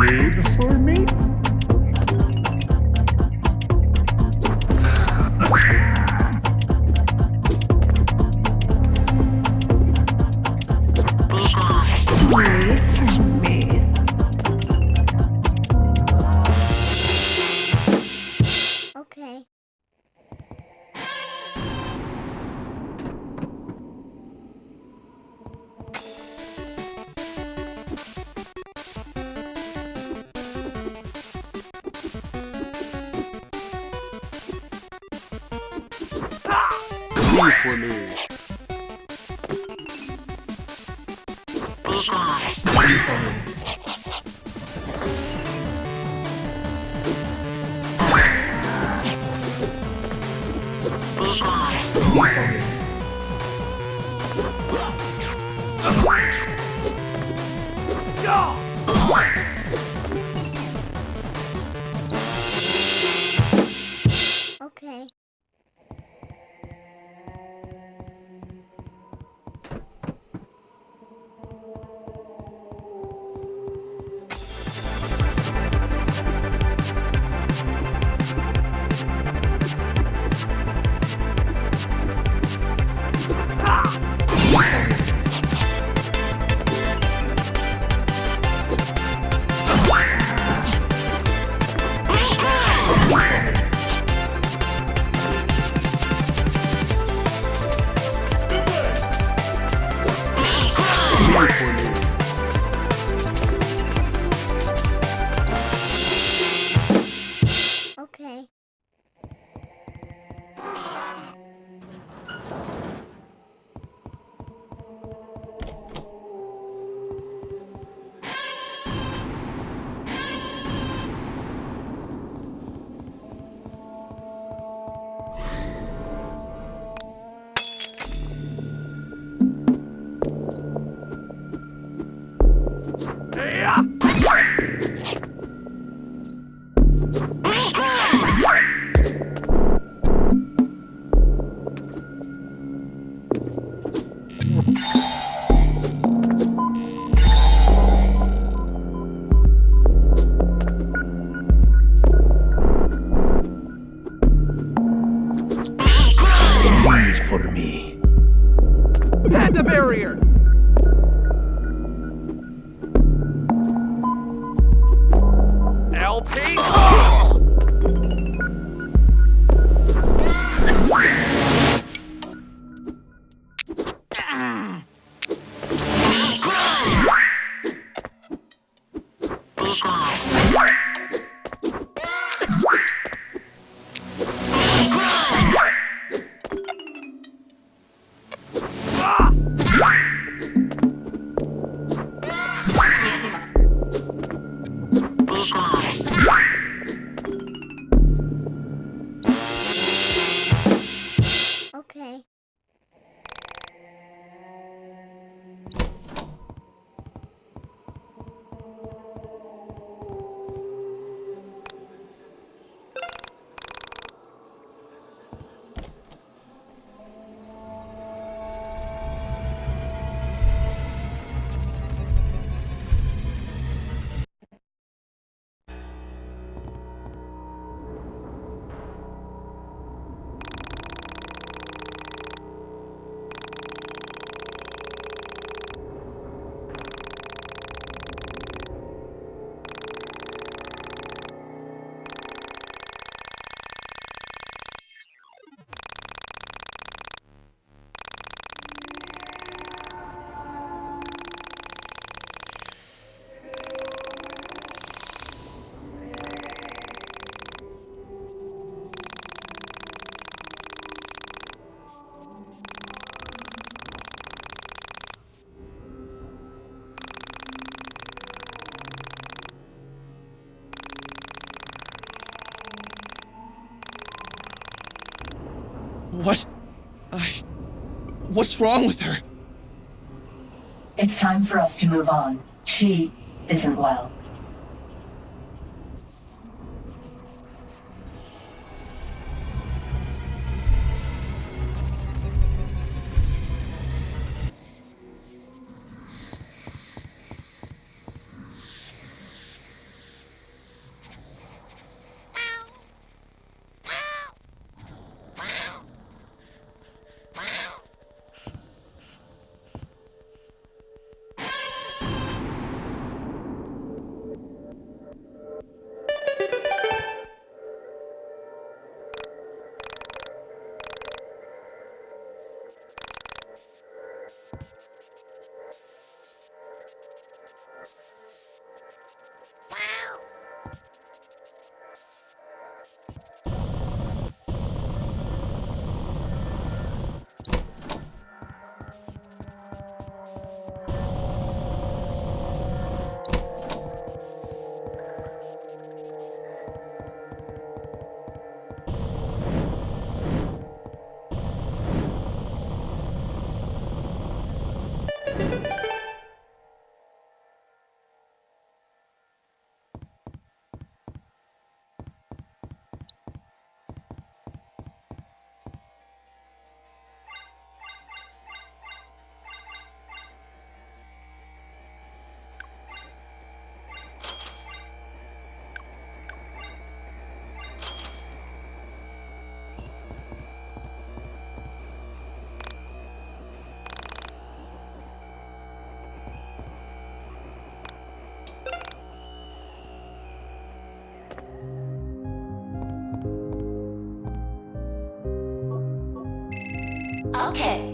Read for me? Read for me. Okay. Read for me. Okay. Read for me. Okay. Read for me. Panda barrier! LP? Okay. What? What's wrong with her? It's time for us to move on. She isn't well. Okay.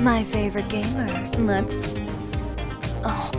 My favorite gamer. Let's... Oh.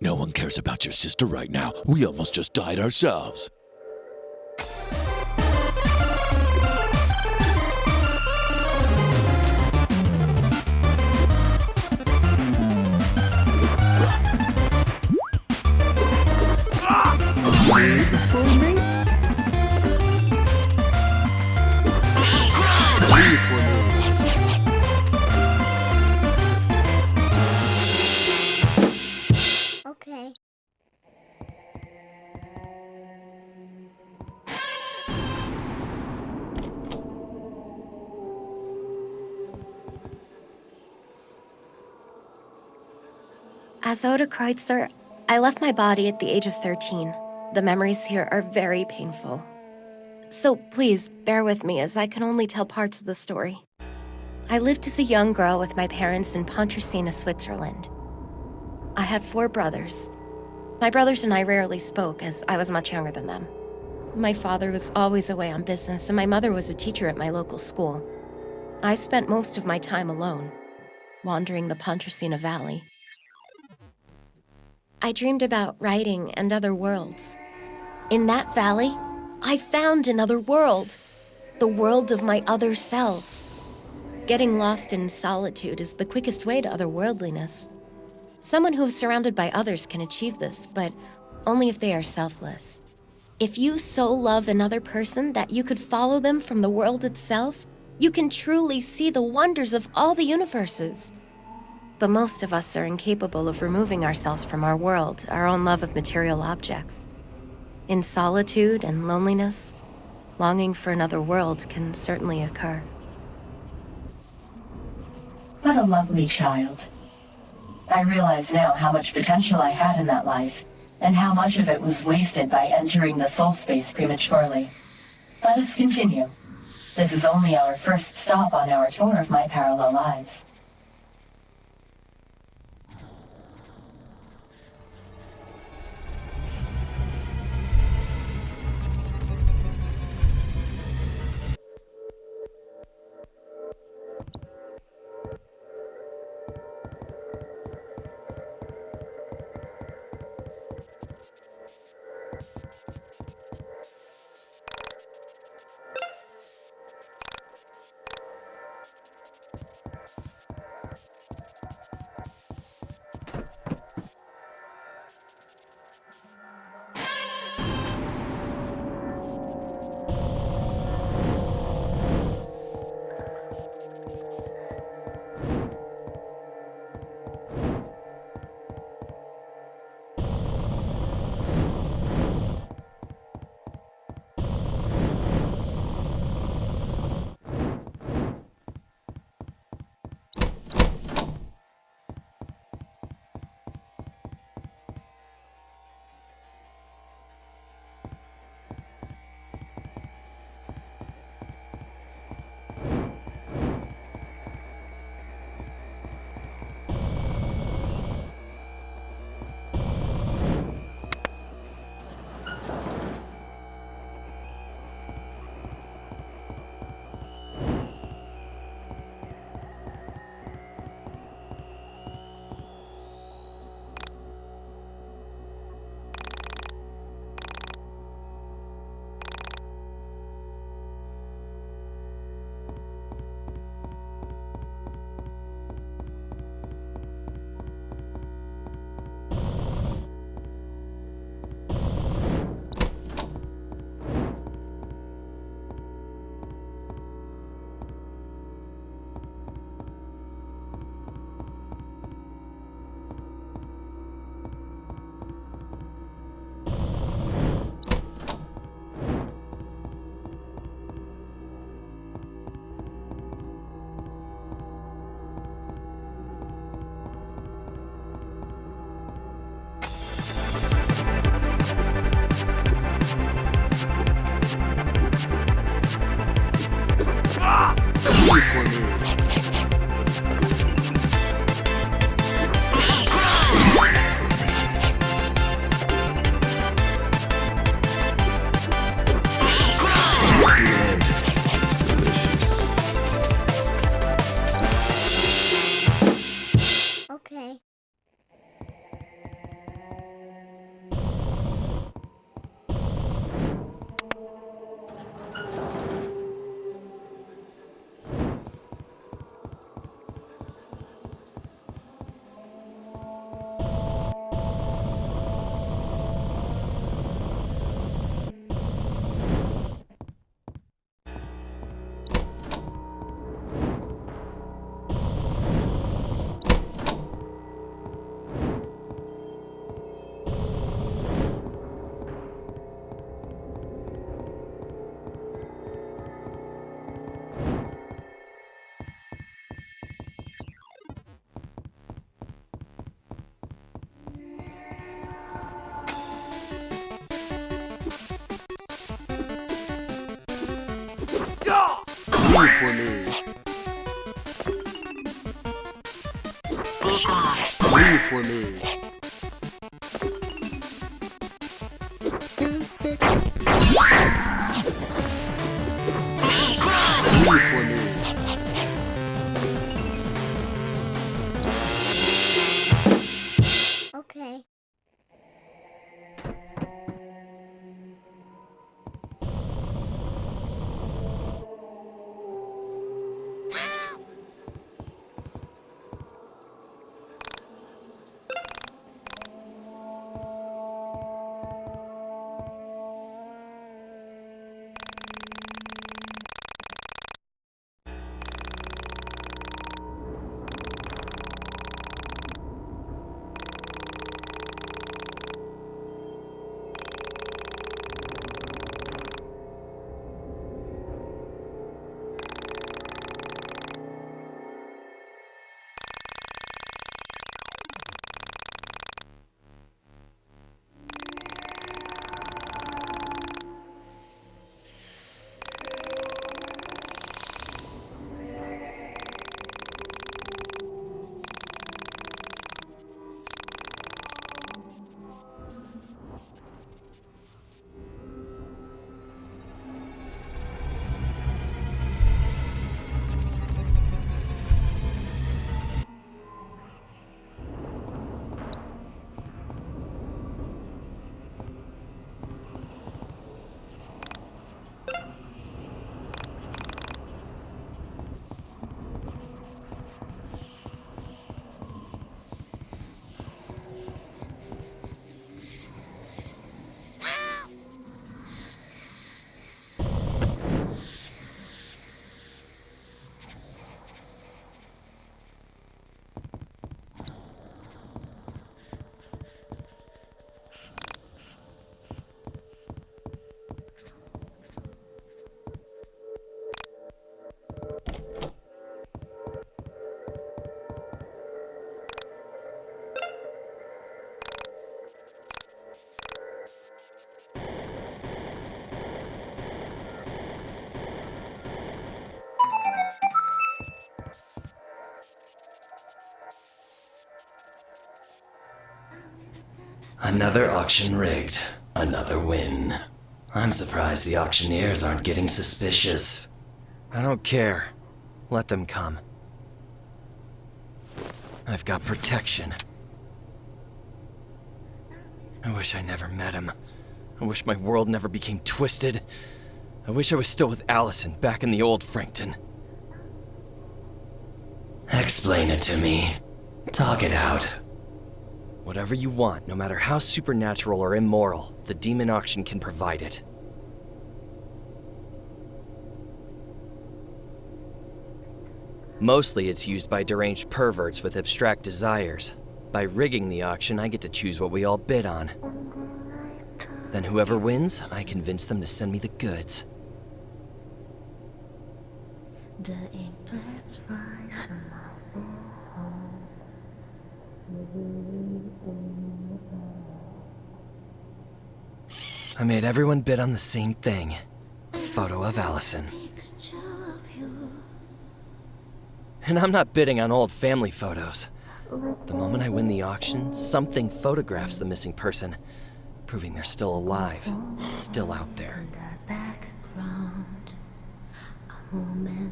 No one cares about your sister right now. We almost just died ourselves. Wait for me? Wait for me. Okay. As Oda Kreutzer, I left my body at the age of 13. The memories here are very painful. So please, bear with me as I can only tell parts of the story. I lived as a young girl with my parents in Pontresina, Switzerland. I had 4 brothers. My brothers and I rarely spoke as I was much younger than them. My father was always away on business and my mother was a teacher at my local school. I spent most of my time alone, wandering the Pontresina Valley. I dreamed about writing and other worlds. In that valley, I found another world, the world of my other selves. Getting lost in solitude is the quickest way to otherworldliness. Someone who is surrounded by others can achieve this, but only if they are selfless. If you so love another person that you could follow them from the world itself, you can truly see the wonders of all the universes. But most of us are incapable of removing ourselves from our world, our own love of material objects. In solitude and loneliness, longing for another world can certainly occur. What a lovely child. I realize now how much potential I had in that life, and how much of it was wasted by entering the soul space prematurely. Let us continue. This is only our first stop on our tour of my parallel lives. Leave for me. Leave for me. Leave for me. Okay. Another auction rigged. Another win. I'm surprised the auctioneers aren't getting suspicious. I don't care. Let them come. I've got protection. I wish I never met him. I wish my world never became twisted. I wish I was still with Allison back in the old Frankton. Explain it to me. Talk it out. Whatever you want, no matter how supernatural or immoral, the demon auction can provide it. Mostly it's used by deranged perverts with abstract desires. By rigging the auction, I get to choose what we all bid on. Then whoever wins, I convince them to send me the goods. I made everyone bid on the same thing. A photo of Allison. And I'm not bidding on old family photos. The moment I win the auction, something photographs the missing person, proving they're still alive, still out there.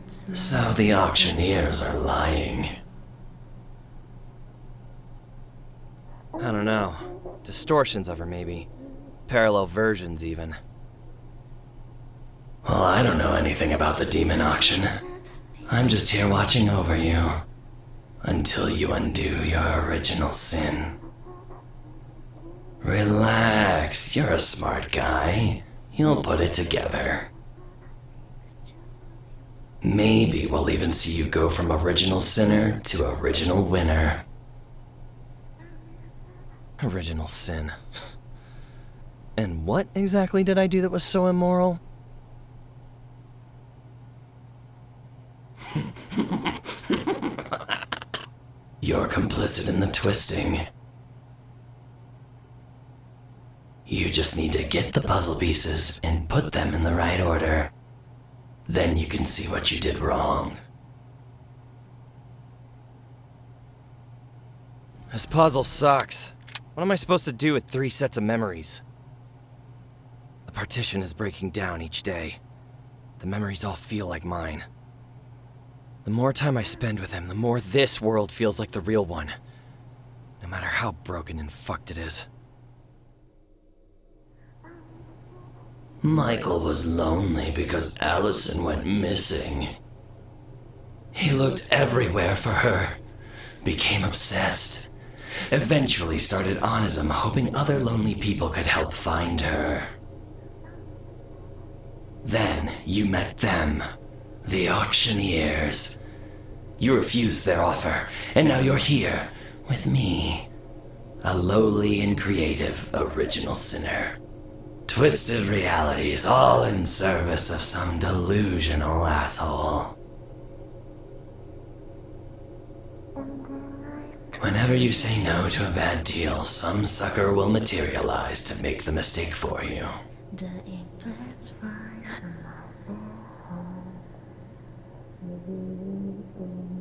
So the auctioneers are lying. I don't know. Distortions of her, maybe. Parallel versions, even. Well, I don't know anything about the demon auction. I'm just here watching over you. Until you undo your original sin. Relax, you're a smart guy. You'll put it together. Maybe we'll even see you go from original sinner to original winner. Original sin. And what exactly did I do that was so immoral? You're complicit in the twisting. You just need to get the puzzle pieces and put them in the right order. Then you can see what you did wrong. This puzzle sucks. What am I supposed to do with 3 sets of memories? The partition is breaking down each day. The memories all feel like mine. The more time I spend with him, the more this world feels like the real one. No matter how broken and fucked it is. Michael was lonely because Allison went missing. He looked everywhere for her, became obsessed, eventually started onism, hoping other lonely people could help find her. Then you met them, the auctioneers. You refused their offer, and now you're here with me, a lowly and creative original sinner. Twisted realities, all in service of some delusional asshole. Whenever you say no to a bad deal, some sucker will materialize to make the mistake for you.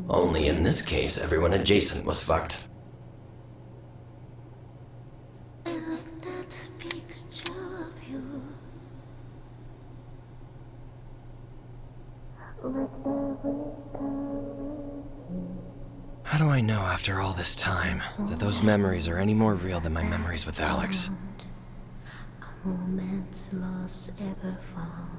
Only in this case, everyone adjacent was fucked. How do I know after all this time that those memories are any more real than my memories with Alex? A moment's loss ever found.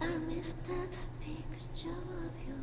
I miss that picture of you.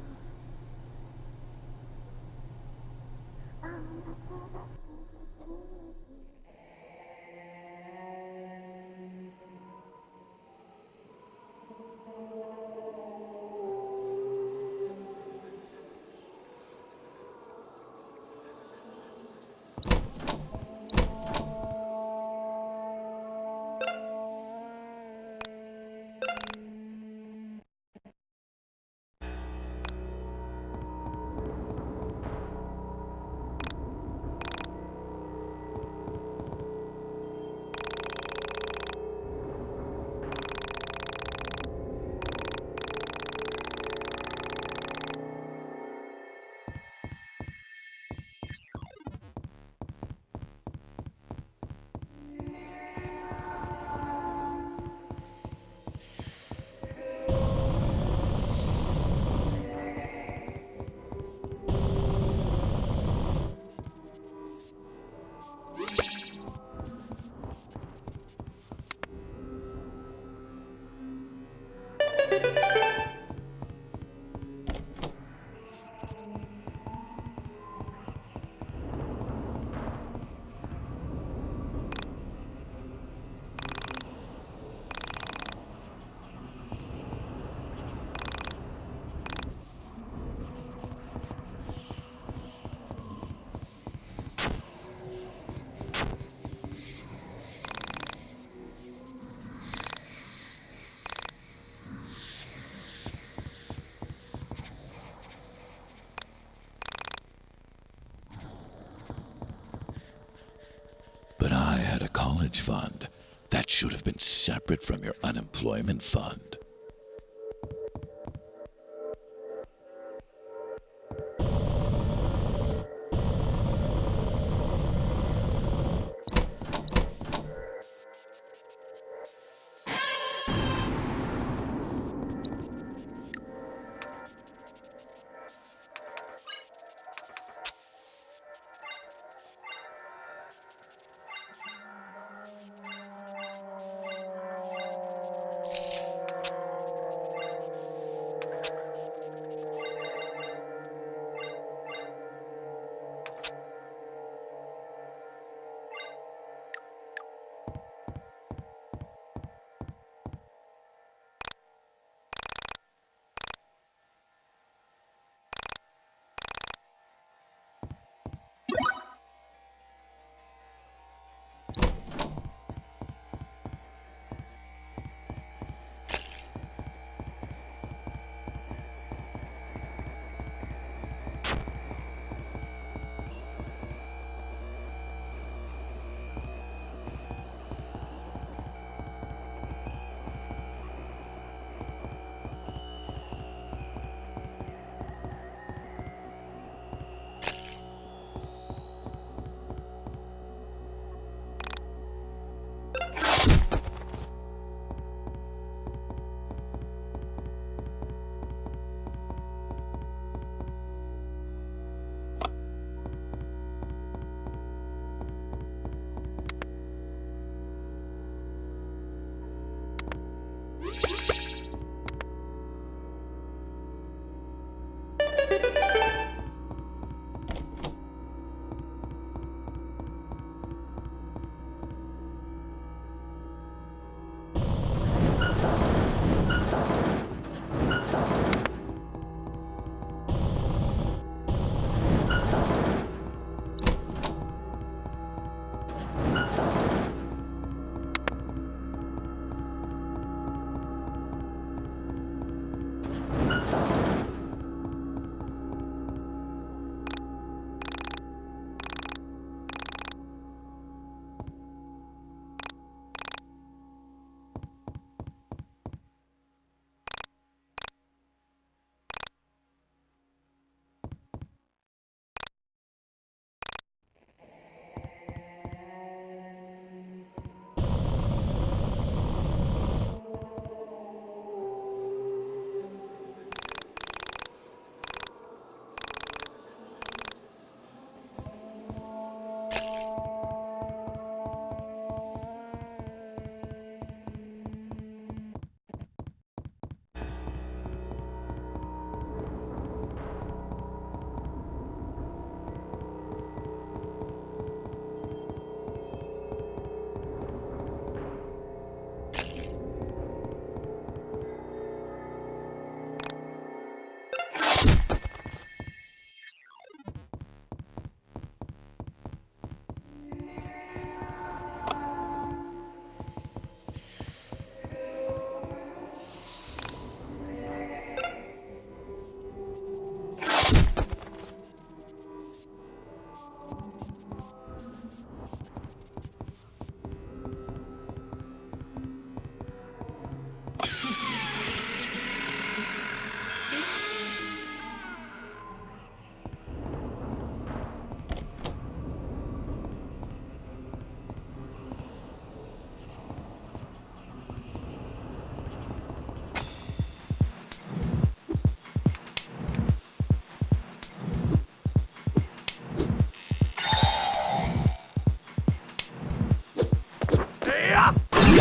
But I had a college fund. That should have been separate from your unemployment fund.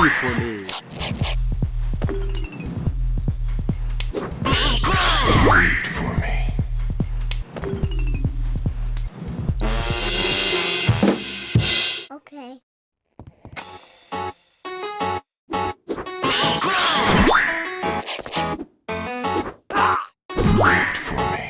Breathe for me. Wait for me. Okay. Wait for me.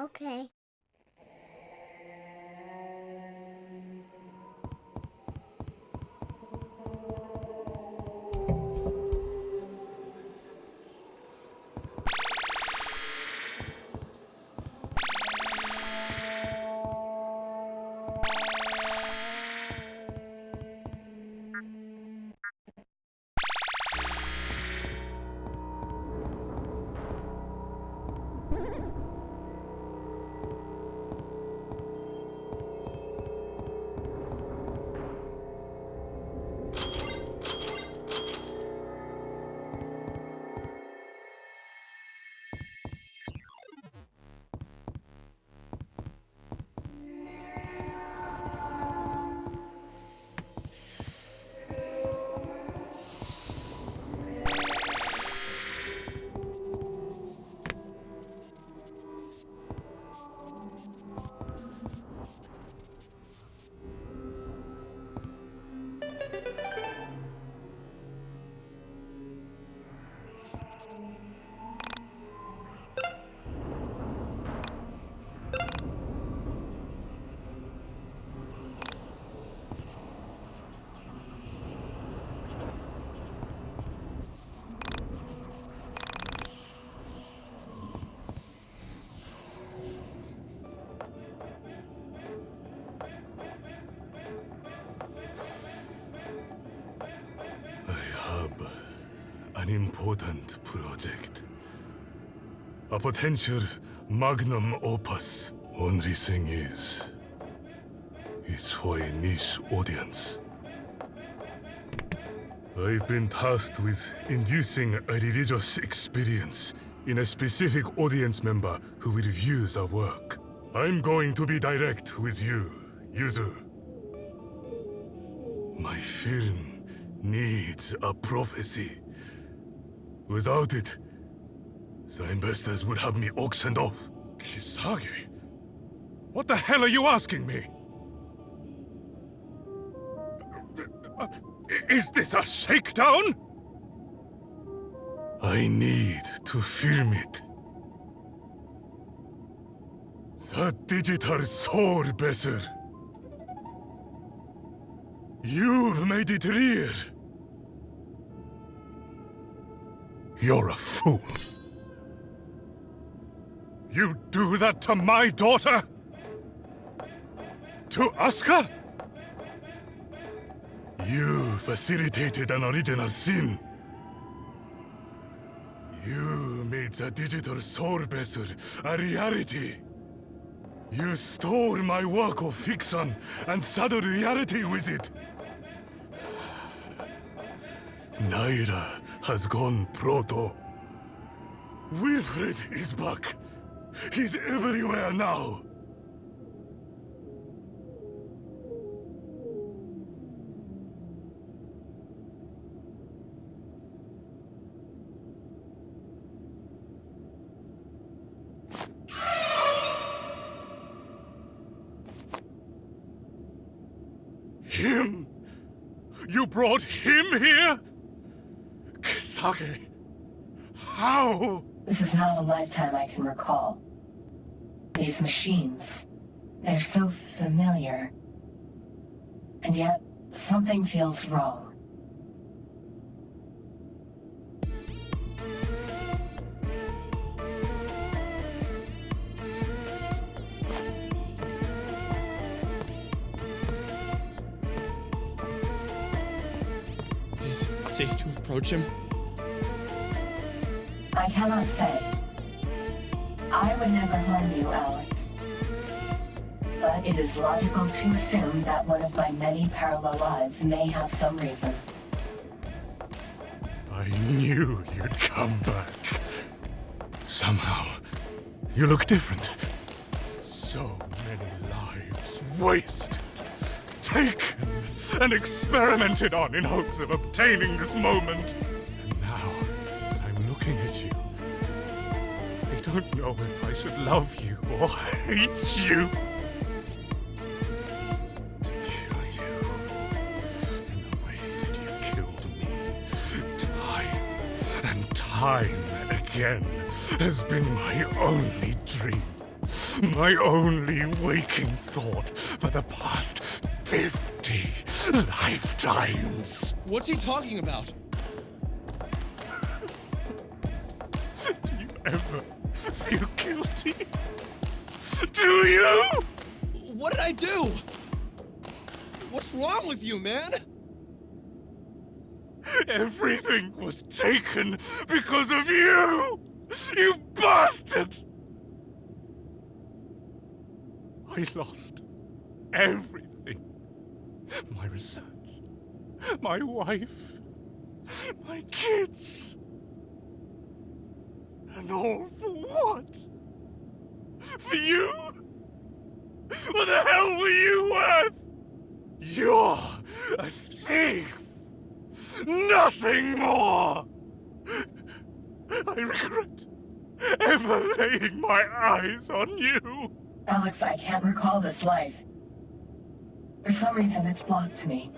Okay. An important project. A potential magnum opus. Only thing is, it's for a niche audience. I've been tasked with inducing a religious experience in a specific audience member who will view the work. I'm going to be direct with you, Yuzu. My film needs a prophecy. Without it, the investors would have me auctioned off. Kisage? What the hell are you asking me? Is this a shakedown? I need to film it. The digital soul vessel. You've made it real. You're a fool. You do that to my daughter? To Asuka? You facilitated an original sin. You made the digital soul vessel a reality. You stole my work of fiction and saddled reality with it. Naira has gone proto. Wilfred is back. He's everywhere now. Him? You brought him here? Kisage, how? This is not a lifetime I can recall. These machines, they're so familiar. And yet, something feels wrong. Is it safe to approach him? I cannot say. I would never harm you, Alex. But it is logical to assume that one of my many parallel lives may have some reason. I knew you'd come back. Somehow, you look different. So many lives wasted, taken, and experimented on in hopes of obtaining this moment. And now, I'm looking at you. I don't know if I should love you or hate you. To kill you in the way that you killed me, time and time again, has been my only dream. My only waking thought for the past 50 lifetimes. What's he talking about? Do you ever feel guilty? Do you? What did I do? What's wrong with you, man? Everything was taken because of you! You bastard! I lost everything. My research, my wife, my kids. And all for what? For you? What the hell were you worth? You're a thief. Nothing more. I regret ever laying my eyes on you. Alex, I can't recall this life. For some reason, it's blocked to me.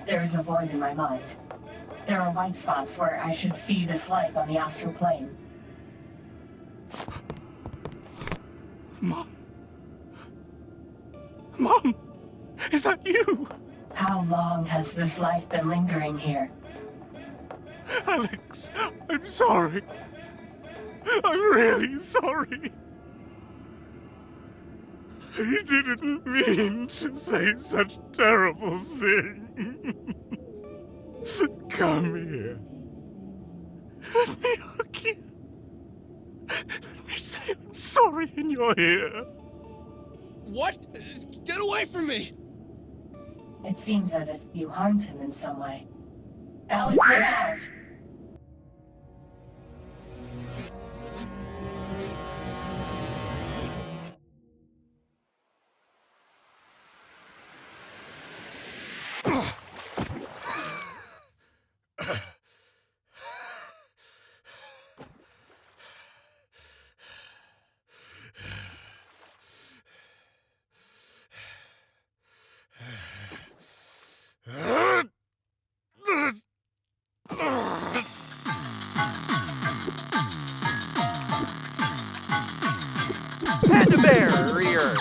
There is a void in my mind. There are white spots where I should see this life on the astral plane. Mom? Mom? Is that you? How long has this life been lingering here? Alex, I'm sorry. I'm really sorry. I didn't mean to say such terrible things. Come here. Let me hug you. Let me say I'm sorry in your ear. What? Get away from me! It seems as if you harmed him in some way. Alex, get out! Panda bear rear.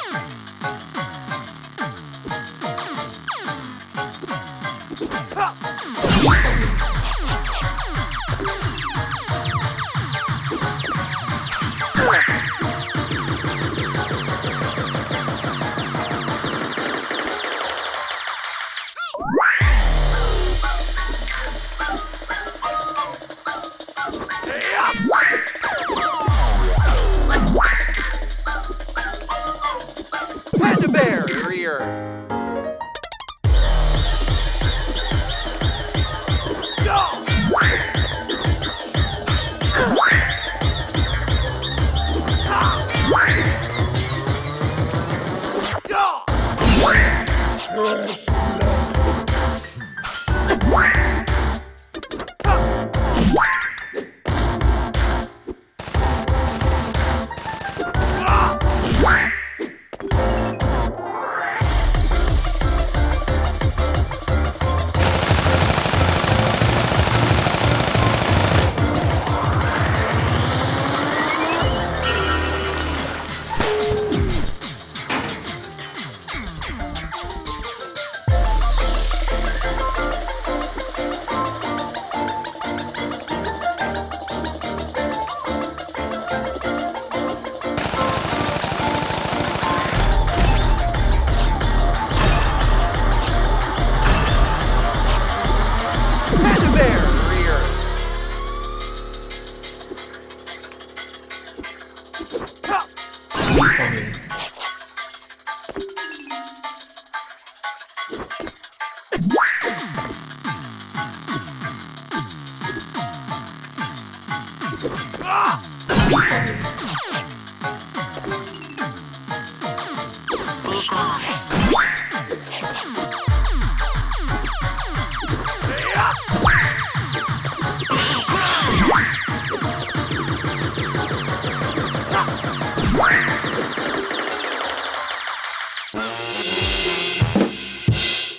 Panda bear rear.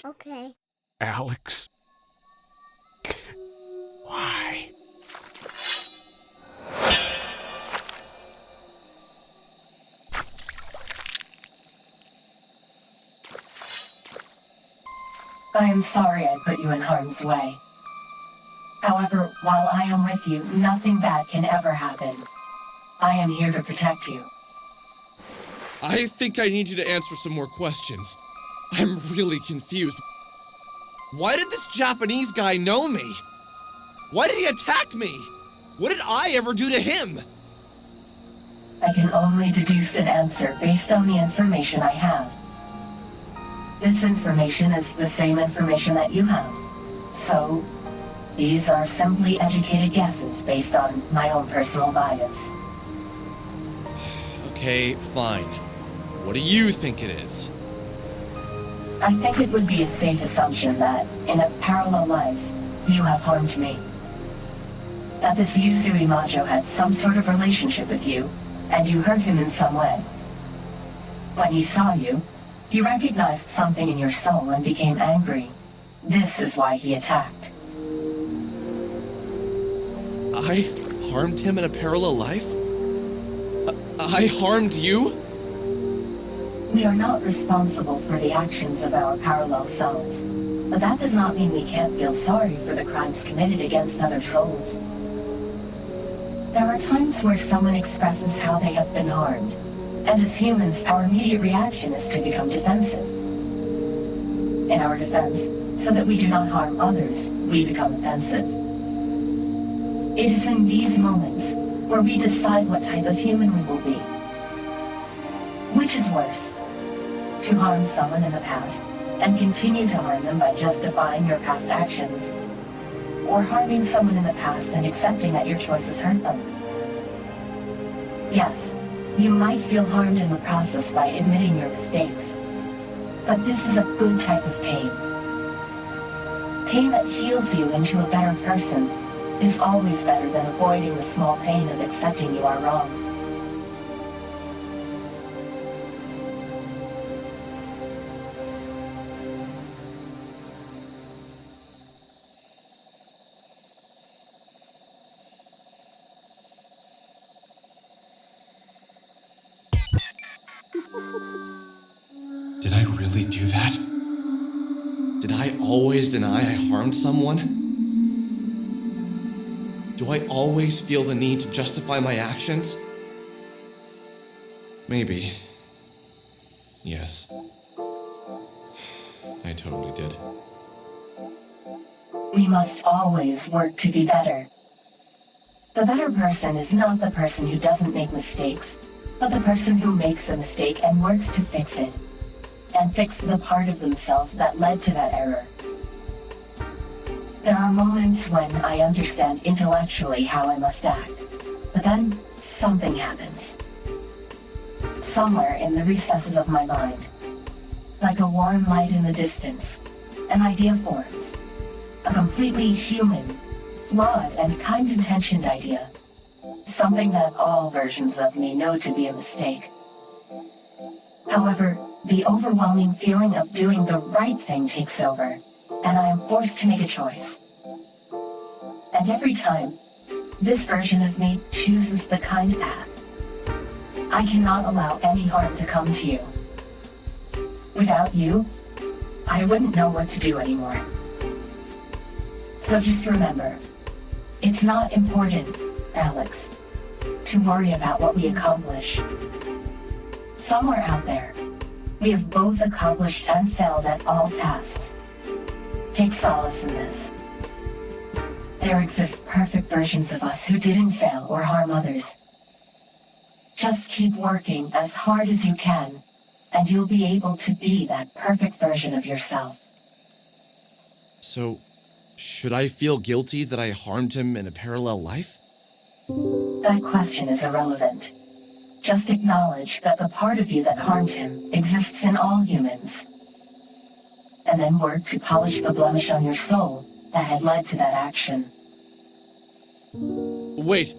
Okay. Alex? Why? I am sorry I put you in harm's way. However, while I am with you, nothing bad can ever happen. I am here to protect you. I think I need you to answer some more questions. I'm really confused. Why did this Japanese guy know me? Why did he attack me? What did I ever do to him? I can only deduce an answer based on the information I have. This information is the same information that you have. So, these are simply educated guesses based on my own personal bias. Okay, fine. What do you think it is? I think it would be a safe assumption that, in a parallel life, you have harmed me. That this Yuzui Majo had some sort of relationship with you, and you hurt him in some way. When he saw you, he recognized something in your soul and became angry. This is why he attacked. I harmed him in a parallel life? I harmed you? We are not responsible for the actions of our parallel selves, but that does not mean we can't feel sorry for the crimes committed against other souls. There are times where someone expresses how they have been harmed, and as humans, our immediate reaction is to become defensive. In our defense, so that we do not harm others, we become offensive. It is in these moments where we decide what type of human we will be. Which is worse? To harm someone in the past and continue to harm them by justifying your past actions, or harming someone in the past and accepting that your choices hurt them. Yes, you might feel harmed in the process by admitting your mistakes, but this is a good type of pain. Pain that heals you into a better person is always better than avoiding the small pain of accepting you are wrong. Did I really do that? Did I always deny I harmed someone? Do I always feel the need to justify my actions? Maybe. Yes. I totally did. We must always work to be better. The better person is not the person who doesn't make mistakes, but the person who makes a mistake and works to fix it, and fix the part of themselves that led to that error. There are moments when I understand intellectually how I must act, but then something happens. Somewhere in the recesses of my mind, like a warm light in the distance, an idea forms. A completely human, flawed, and kind-intentioned idea. Something that all versions of me know to be a mistake. However, the overwhelming feeling of doing the right thing takes over, and I am forced to make a choice. And every time, this version of me chooses the kind path. I cannot allow any harm to come to you. Without you, I wouldn't know what to do anymore. So just remember, it's not important, Alex, to worry about what we accomplish. Somewhere out there, we have both accomplished and failed at all tasks. Take solace in this. There exist perfect versions of us who didn't fail or harm others. Just keep working as hard as you can, and you'll be able to be that perfect version of yourself. So, should I feel guilty that I harmed him in a parallel life? That question is irrelevant. Just acknowledge that the part of you that harmed him exists in all humans. And then work to polish the blemish on your soul that had led to that action. Wait,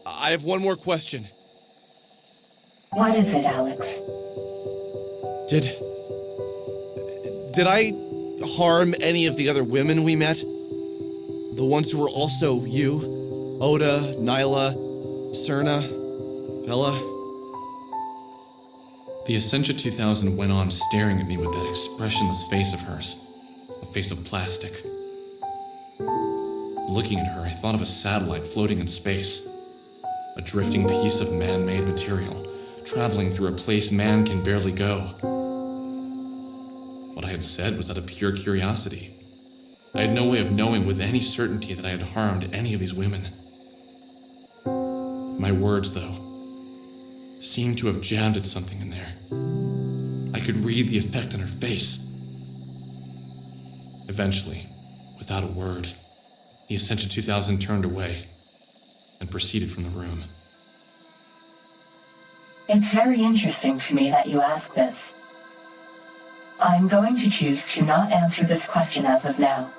I have one more question. What is it, Alex? Did I harm any of the other women we met? The ones who were also you? Oda, Nyla, Serna, Bella? The Essentia 2000 went on staring at me with that expressionless face of hers. A face of plastic. Looking at her, I thought of a satellite floating in space. A drifting piece of man-made material, traveling through a place man can barely go. What I had said was out of pure curiosity. I had no way of knowing with any certainty that I had harmed any of these women. My words, though, seemed to have jabbed at something in there. I could read the effect on her face. Eventually, without a word, the Essentia 2000 turned away and proceeded from the room. It's very interesting to me that you ask this. I'm going to choose to not answer this question as of now.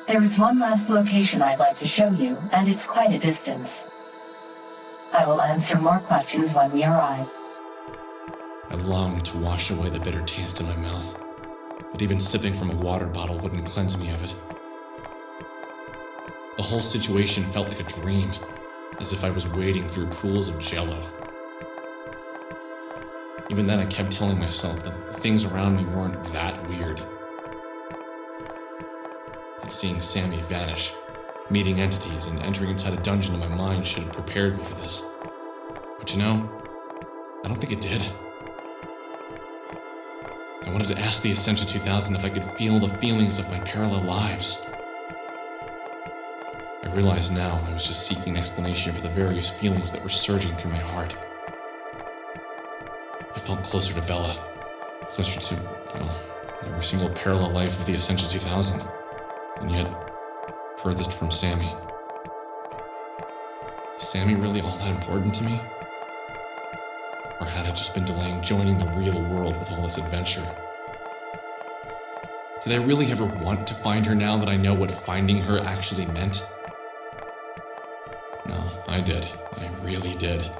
There is one last location I'd like to show you, and it's quite a distance. I will answer more questions when we arrive. I longed to wash away the bitter taste in my mouth, but even sipping from a water bottle wouldn't cleanse me of it. The whole situation felt like a dream, as if I was wading through pools of jello. Even then, I kept telling myself that the things around me weren't that weird. And seeing Sammy vanish, meeting entities, and entering inside a dungeon in my mind should have prepared me for this. But you know, I don't think it did. I wanted to ask the Essentia 2000 if I could feel the feelings of my parallel lives. I realize now I was just seeking an explanation for the various feelings that were surging through my heart. I felt closer to Bella, closer to, well, every single parallel life of the Essentia 2000, and yet furthest from Sammy. Is Sammy really all that important to me? Or had I just been delaying joining the real world with all this adventure? Did I really ever want to find her now that I know what finding her actually meant? No, I did. I really did.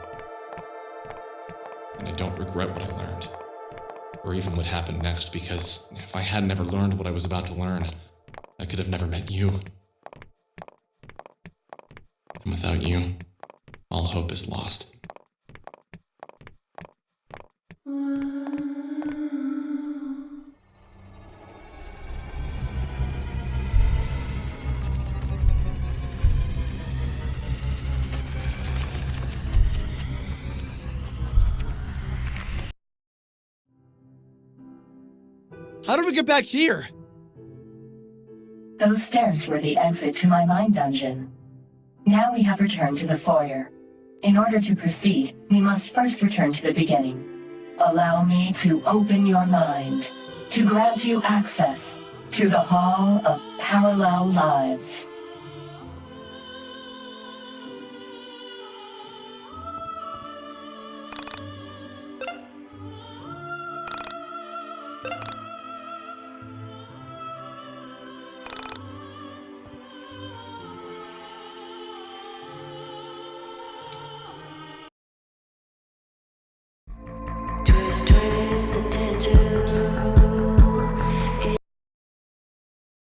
And I don't regret what I learned, or even what happened next, because if I had never learned what I was about to learn, I could have never met you. And without you, all hope is lost. How did we get back here? Those stairs were the exit to my mind dungeon. Now we have returned to the foyer. In order to proceed, we must first return to the beginning. Allow me to open your mind, to grant you access to the Hall of Parallel Lives.